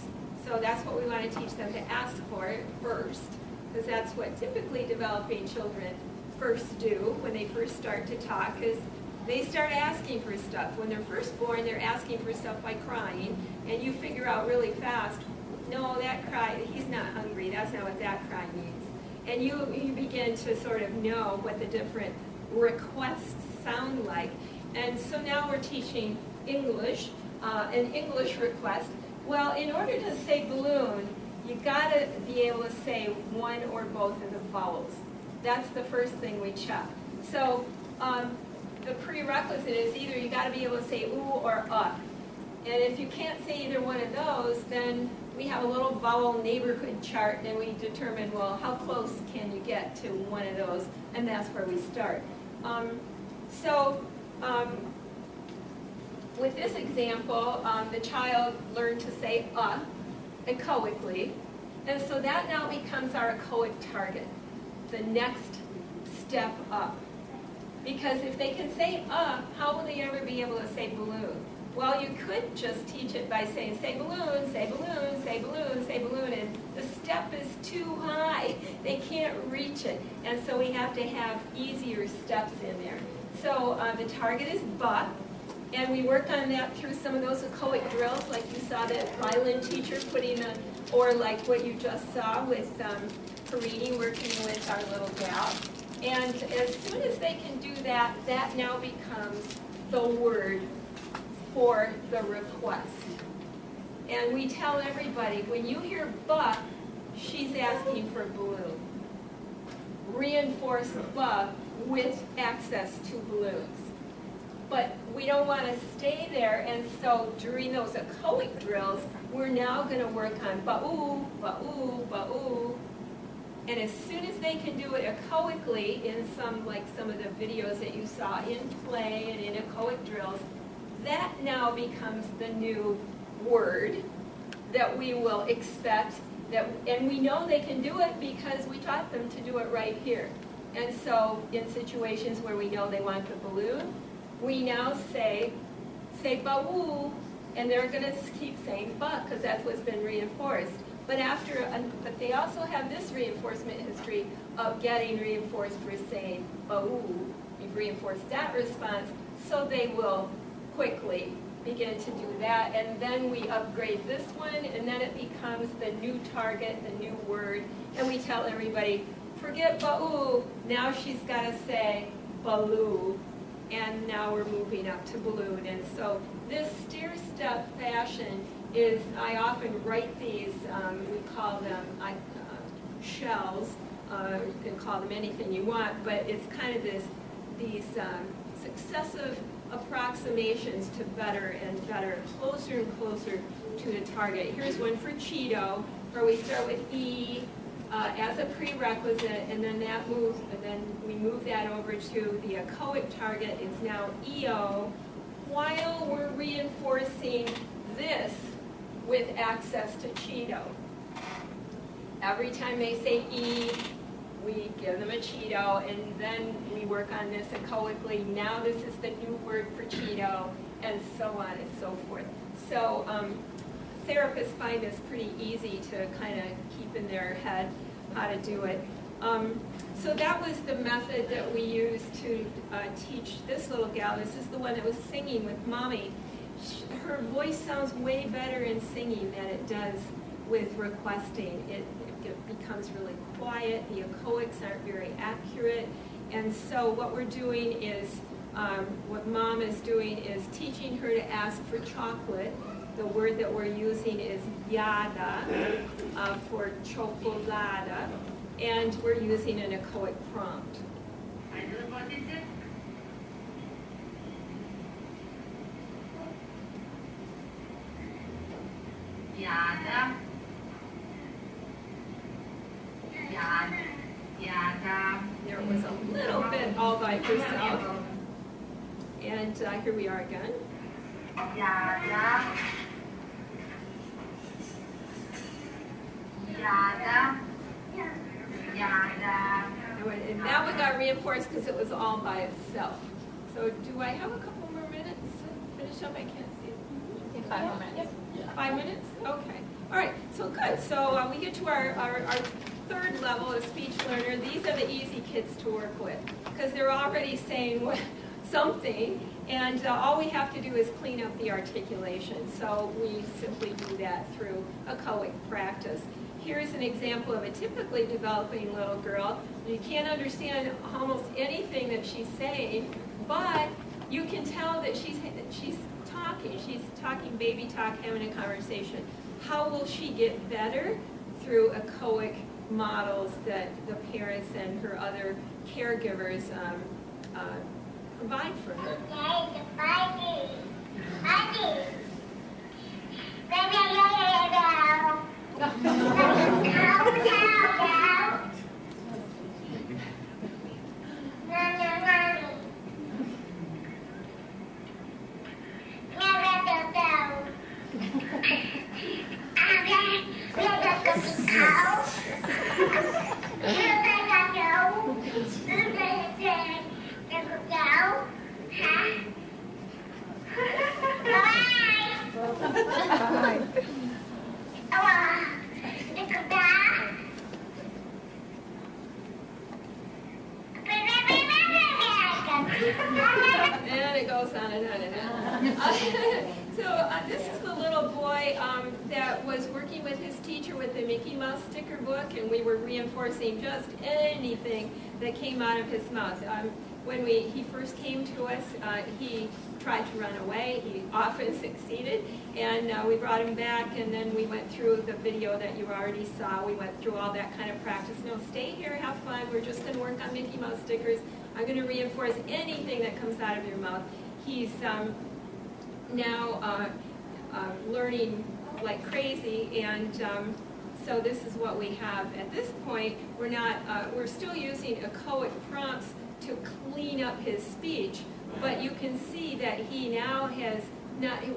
So that's what we want to teach them, to ask for it first, because that's what typically developing children first do when they first start to talk, is they start asking for stuff. When they're first born, they're asking for stuff by crying, and you figure out really fast, no, that cry, he's not hungry, that's not what that cry means. And you begin to sort of know what the different requests sound like. And so now we're teaching English, an English request. Well, in order to say balloon, you got to be able to say one or both of the vowels. That's the first thing we check. So the prerequisite is either you got to be able to say ooh or And if you can't say either one of those, then we have a little vowel neighborhood chart, and we determine, well, how close can you get to one of those, and that's where we start. With this example, the child learned to say echoically, and so that now becomes our echoic target, the next step up. Because if they can say how will they ever be able to say balloon? Well, you could just teach it by saying, say balloon, say balloon, say balloon, say balloon, and the step is too high. They can't reach it, and so we have to have easier steps in there. So the target is ba, and we work on that through some of those echoic drills, like you saw that violin teacher putting or like what you just saw with Perini working with our little gal. And as soon as they can do that, that now becomes the word for the request. And we tell everybody, when you hear ba, she's asking for balloon. Reinforce ba with access to balloons. But we don't want to stay there, and so during those echoic drills, we're now going to work on ba-oo, ba-oo, ba-oo. And as soon as they can do it echoically in some of the videos that you saw in play and in echoic drills, that now becomes the new word that we will expect. And we know they can do it because we taught them to do it right here. And so in situations where we know they want the balloon, we now say ba-woo, and they're going to keep saying ba because that's what's been reinforced. But they also have this reinforcement history of getting reinforced for saying ba-woo. We've reinforced that response, so they will quickly begin to do that, and then we upgrade this one, and then it becomes the new target, the new word, and we tell everybody, forget ba-oo, now she's got to say baloo, and now we're moving up to balloon. And so this stair-step fashion is I often write these, we call them shells. You can call them anything you want, but it's kind of these successive approximations to better and better, closer and closer to the target. Here's one for Cheeto, where we start with E as a prerequisite, and then that moves, and then we move that over to the echoic target is now EO, while we're reinforcing this with access to Cheeto. Every time they say E, we give them a Cheeto, and then we work on this echoically. Now this is the new word for Cheeto, and so on and so forth. So therapists find this pretty easy to kind of keep in their head how to do it. So that was the method that we used to teach this little gal. This is the one that was singing with Mommy. Her voice sounds way better in singing than it does with requesting. It becomes really quiet. The echoics aren't very accurate. And so what we're doing is, what Mom is doing is teaching her to ask for chocolate. The word that we're using is yada for chocolada, and we're using an echoic prompt. Yada. Yada. Yada. There was a little bit all by herself. And here we are again. Yada. Yada. Yada. And that one got reinforced because it was all by itself. So do I have a couple more minutes to finish up? I can't see. I think 5 more minutes. 5 minutes? Okay. All right. So good. So we get to our third level of speech learner. These are the easy kids to work with because they're already saying something, and all we have to do is clean up the articulation. So we simply do that through echoic practice. Here's an example of a typically developing little girl. You can't understand almost anything that she's saying, but you can tell that she's talking. She's talking baby talk, having a conversation. How will she get better? Through echoic models that the parents and her other caregivers provide for her. And it goes on and on and on. So this is the little boy that was working with his teacher with the Mickey Mouse sticker book, and we were reinforcing just anything that came out of his mouth. When he first came to us, he tried to run away. He often succeeded, and we brought him back, and then we went through the video that you already saw. We went through all that kind of practice. No, stay here, have fun. We're just going to work on Mickey Mouse stickers. I'm going to reinforce anything that comes out of your mouth. He's now learning like crazy, and so this is what we have at this point. We're still using echoic prompts to clean up his speech, but you can see that he now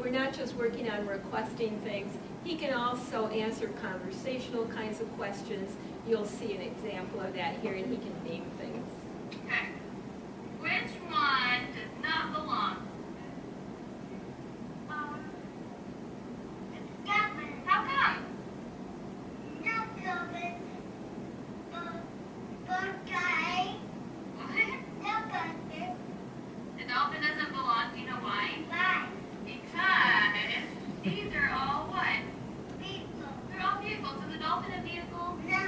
we're not just working on requesting things. He can also answer conversational kinds of questions. You'll see an example of that here, and he can name things. Okay. Which one does not belong? How come? The dolphin doesn't belong. Do you know why? Why? Because these are all what? People. They're all vehicles. Is the dolphin a vehicle? No.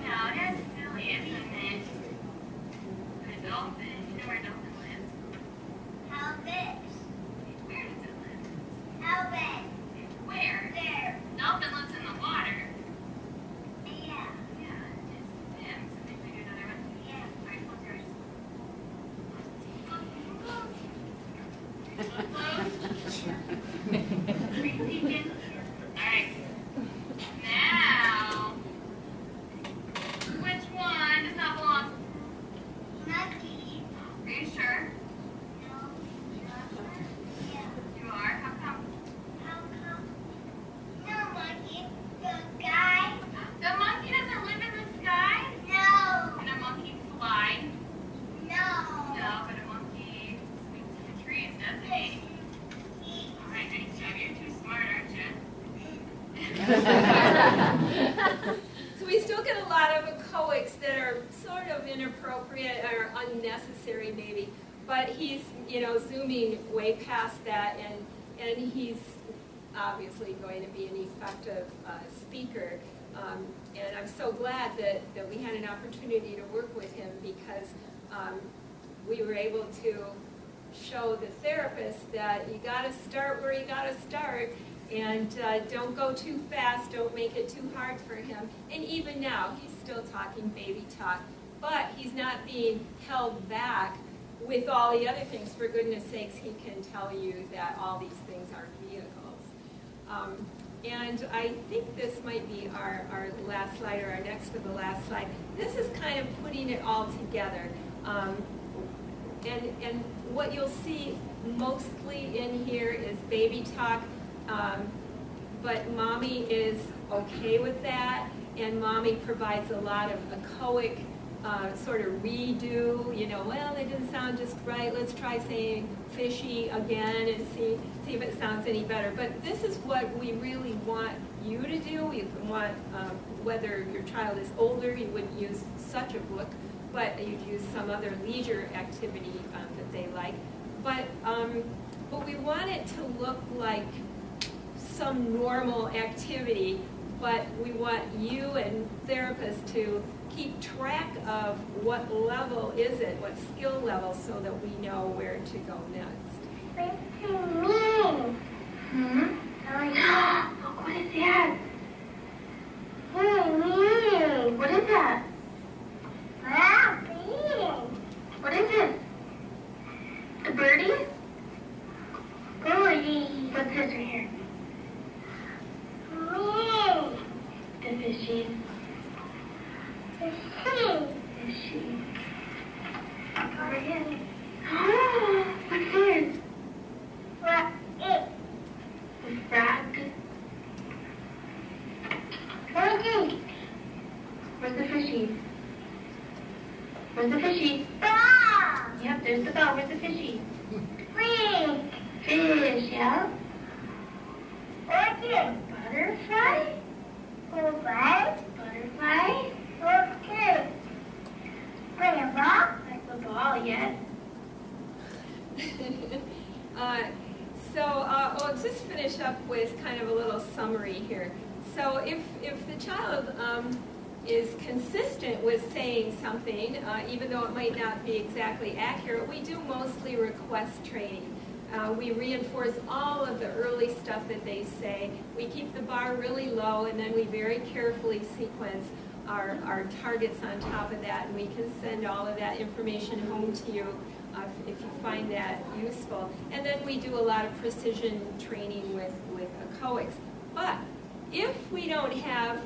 No, that's silly, isn't it? A dolphin. You know where a dolphin lives? How big? Where does it live? How big? Where? There. Deacon. All right. Now, which one does not belong? Monkey. Are you sure? No. You are? How come? No monkey. The sky. The monkey doesn't live in the sky? No. Can a monkey fly? No. No, but a monkey swings in the trees, doesn't he? All right, nice job. You're too smart, aren't you? So we still get a lot of echoics that are sort of inappropriate or unnecessary maybe, but he's, zooming way past that, and he's obviously going to be an effective speaker. And I'm so glad that we had an opportunity to work with him, because we were able to show the therapist that you got to start where you got to start, and don't go too fast, don't make it too hard for him. And even now, he's still talking baby talk, but he's not being held back with all the other things. For goodness sakes, he can tell you that all these things are vehicles. And I think this might be our last slide, or our next to the last slide. This is kind of putting it all together. And what you'll see mostly in here is baby talk, but mommy is okay with that, and mommy provides a lot of echoic sort of redo, well, that didn't sound just right, let's try saying fishy again and see if it sounds any better. But this is what we really want you to do. We want, whether your child is older, you wouldn't use such a book, but you'd use some other leisure activity that they like. But we want it to look like some normal activity, but we want you and therapists to keep track of what level is it, what skill level, so that we know where to go next. What do you mean? Look, what is that? What do you mean? What is that? What is it? A birdie? Birdie. What's this right here? The fishy. Fishy. Over here. Oh, what's this? What? A frog. Birdie. Where's the fishy? Where's the fishy? Ball. Yep, there's the ball. Where's the fishy? Fish, yeah. Okay. Butterfly? Butterfly? Okay. Bring a ball? Like the ball, yes. So I'll just finish up with kind of a little summary here. So if the child is consistent with saying something, even though it might not be exactly accurate, we do mostly request training. We reinforce all of the early stuff that they say. We keep the bar really low, and then we very carefully sequence our targets on top of that, and we can send all of that information home to you if you find that useful. And then we do a lot of precision training with echoics. But if we don't have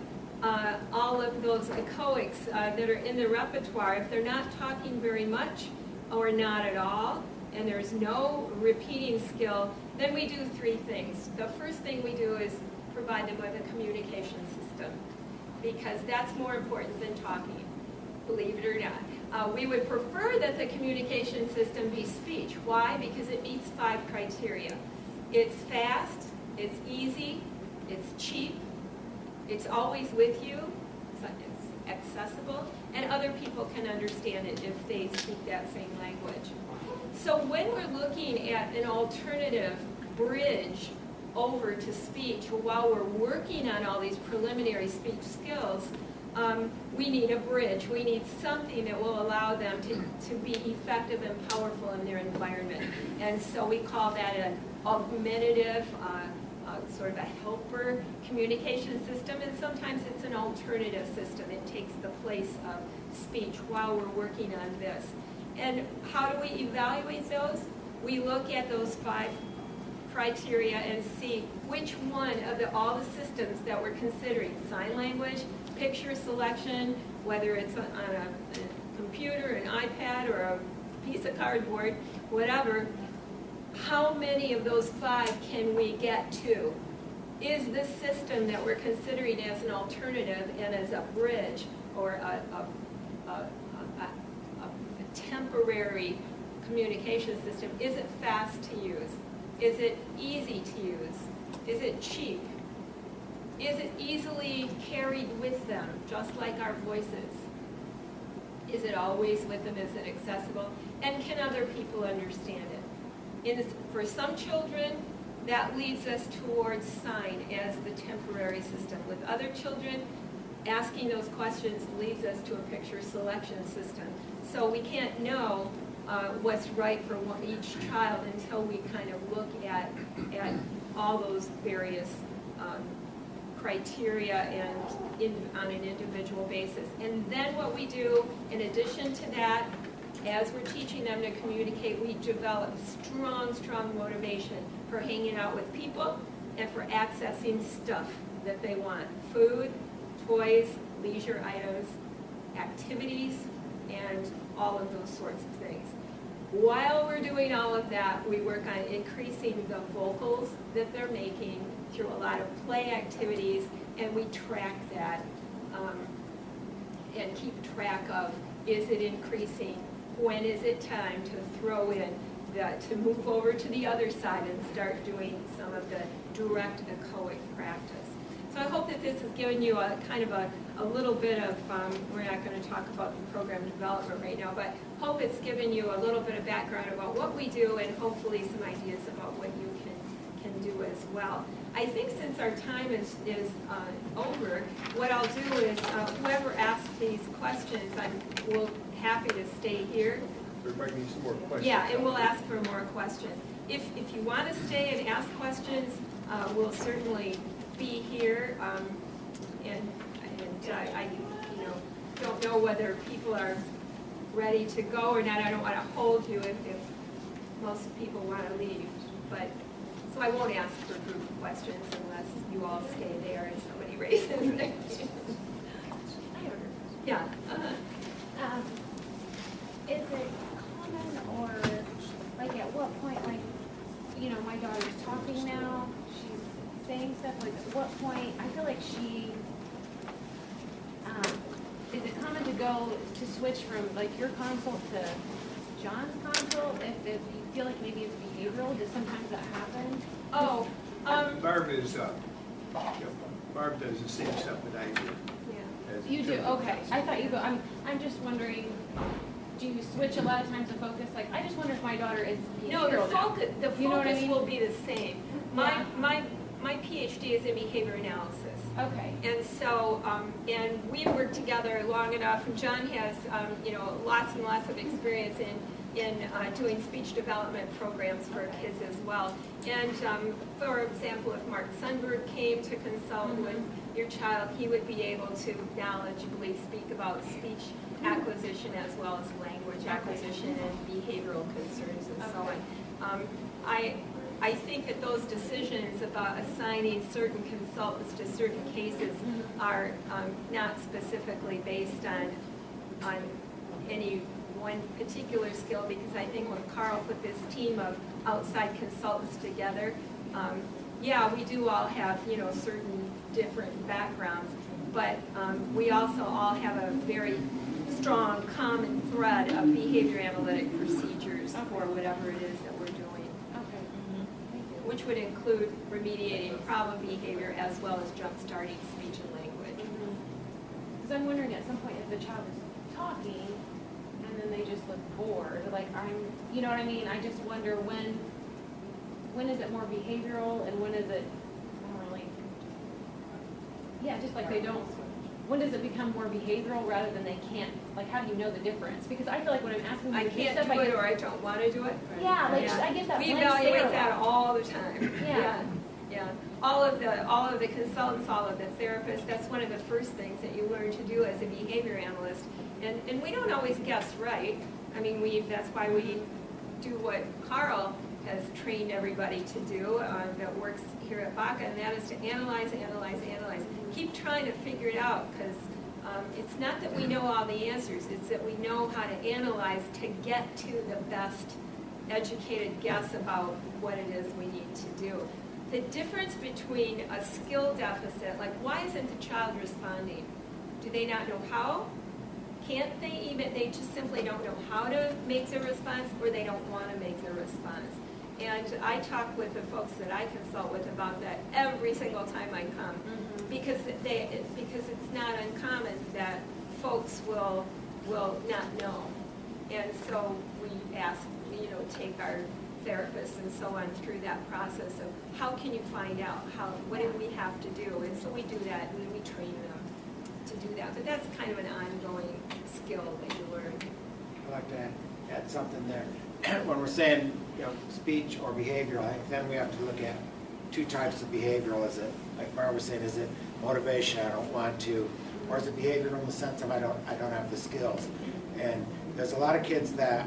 all of those echoics that are in the repertoire, if they're not talking very much or not at all, and there's no repeating skill, then we do three things. The first thing we do is provide them with a communication system, because that's more important than talking, believe it or not. We would prefer that the communication system be speech. Why? Because it meets 5 criteria. It's fast, it's easy, it's cheap, it's always with you, it's accessible, and other people can understand it if they speak that same language. So when we're looking at an alternative bridge over to speech while we're working on all these preliminary speech skills, we need a bridge. We need something that will allow them to be effective and powerful in their environment. And so we call that an augmentative, sort of a helper communication system, and sometimes it's an alternative system. It takes the place of speech while we're working on this. And how do we evaluate those? We look at those 5 criteria and see which one of all the systems that we're considering, sign language, picture selection, whether it's on a computer, an iPad, or a piece of cardboard, whatever, how many of those 5 can we get to? Is this system that we're considering as an alternative and as a bridge or a temporary communication system, is it fast to use? Is it easy to use? Is it cheap? Is it easily carried with them, just like our voices? Is it always with them? Is it accessible? And can other people understand it? For some children, that leads us towards sign as the temporary system. With other children, asking those questions leads us to a picture selection system. So we can't know what's right for each child until we kind of look at all those various criteria and on an individual basis. And then what we do, in addition to that, as we're teaching them to communicate, we develop strong motivation for hanging out with people and for accessing stuff that they want. Food, toys, leisure items, activities, and all of those sorts of things. While we're doing all of that, we work on increasing the vocals that they're making through a lot of play activities, and we track that and keep track of, is it increasing? When is it time to throw in, to move over to the other side and start doing some of the direct echoic practice? So I hope that this has given you a kind of a little bit of, we're not going to talk about the program development right now, but hope it's given you a little bit of background about what we do and hopefully some ideas about what you can do as well. I think since our time is over, what I'll do is whoever asks these questions, we'll happy to stay here. Everybody needs some more questions. Yeah, and we'll ask for more questions. If you want to stay and ask questions, we'll certainly be here. And I don't know whether people are ready to go or not. I don't want to hold you if most people want to leave. But so I won't ask for group questions unless you all stay there and somebody raises their hand. Yeah. Is it common, or like at what point, like, my daughter's talking now, she's saying stuff, like at what point, I feel like she, is it common to switch from like your consult to John's consult if you feel like maybe it's behavioral? Does sometimes that happen? Oh, Barb is, Barb does the same stuff that I do. yeah. You do, okay. I thought you go, I'm just wondering, do you switch a lot of times to focus? Like, I just wonder if my daughter is behavioral No, the now. focus You know what I mean? will be the same. My PhD is in behavior analysis. Okay. And so, and we've worked together long enough, and John has, lots and lots of experience in doing speech development programs for kids as well. And for example, if Mark Sundberg came to consult with your child, he would be able to knowledgeably speak about speech acquisition as well as language acquisition and behavioral concerns and so on. I think that those decisions about assigning certain consultants to certain cases are not specifically based on any one particular skill, because I think when Carl put this team of outside consultants together, yeah, we do all have certain different backgrounds, but we also all have a very strong common thread of behavior analytic procedures for whatever it is that we're doing. Which would include remediating problem behavior as well as jump-starting speech and language. Because I'm wondering at some point if the child is talking and then they just look bored, like you know what I mean? I just wonder when is it more behavioral and when is it more like, yeah, just like they don't, when does it become more behavioral rather than they can't, like how do you know the difference? Because I feel like when I'm asking them I to do can't stuff, do it or I don't want to do it. yeah, like I get that. We blank stare evaluate a that lot. all the time. Yeah. Yeah. All of the consultants, all of the therapists, that's one of the first things that you learn to do as a behavior analyst. And we don't always guess right. I mean, that's why we do what Carl has trained everybody to do that works here at BACA, and that is to analyze, analyze, analyze. Keep trying to figure it out, because it's not that we know all the answers, it's that we know how to analyze to get to the best educated guess about what it is we need to do. The difference between a skill deficit, like why isn't the child responding? Do they not know how? Can't they even, they just simply don't know how to make the response, or they don't want to make the response. And I talk with the folks that I consult with about that every single time I come, because it's not uncommon that folks will not know. And so we ask, take our therapists and so on through that process of how can you find out, what do we have to do? And so we do that, and we train them to do that. But that's kind of an ongoing skill that you learn. I'd like to add something there. When we're saying, speech or behavioral, I think then we have to look at two types of behavioral. Is it, like Barb was saying, is it motivation, I don't want to, or is it behavioral in the sense of I don't have the skills? And there's a lot of kids that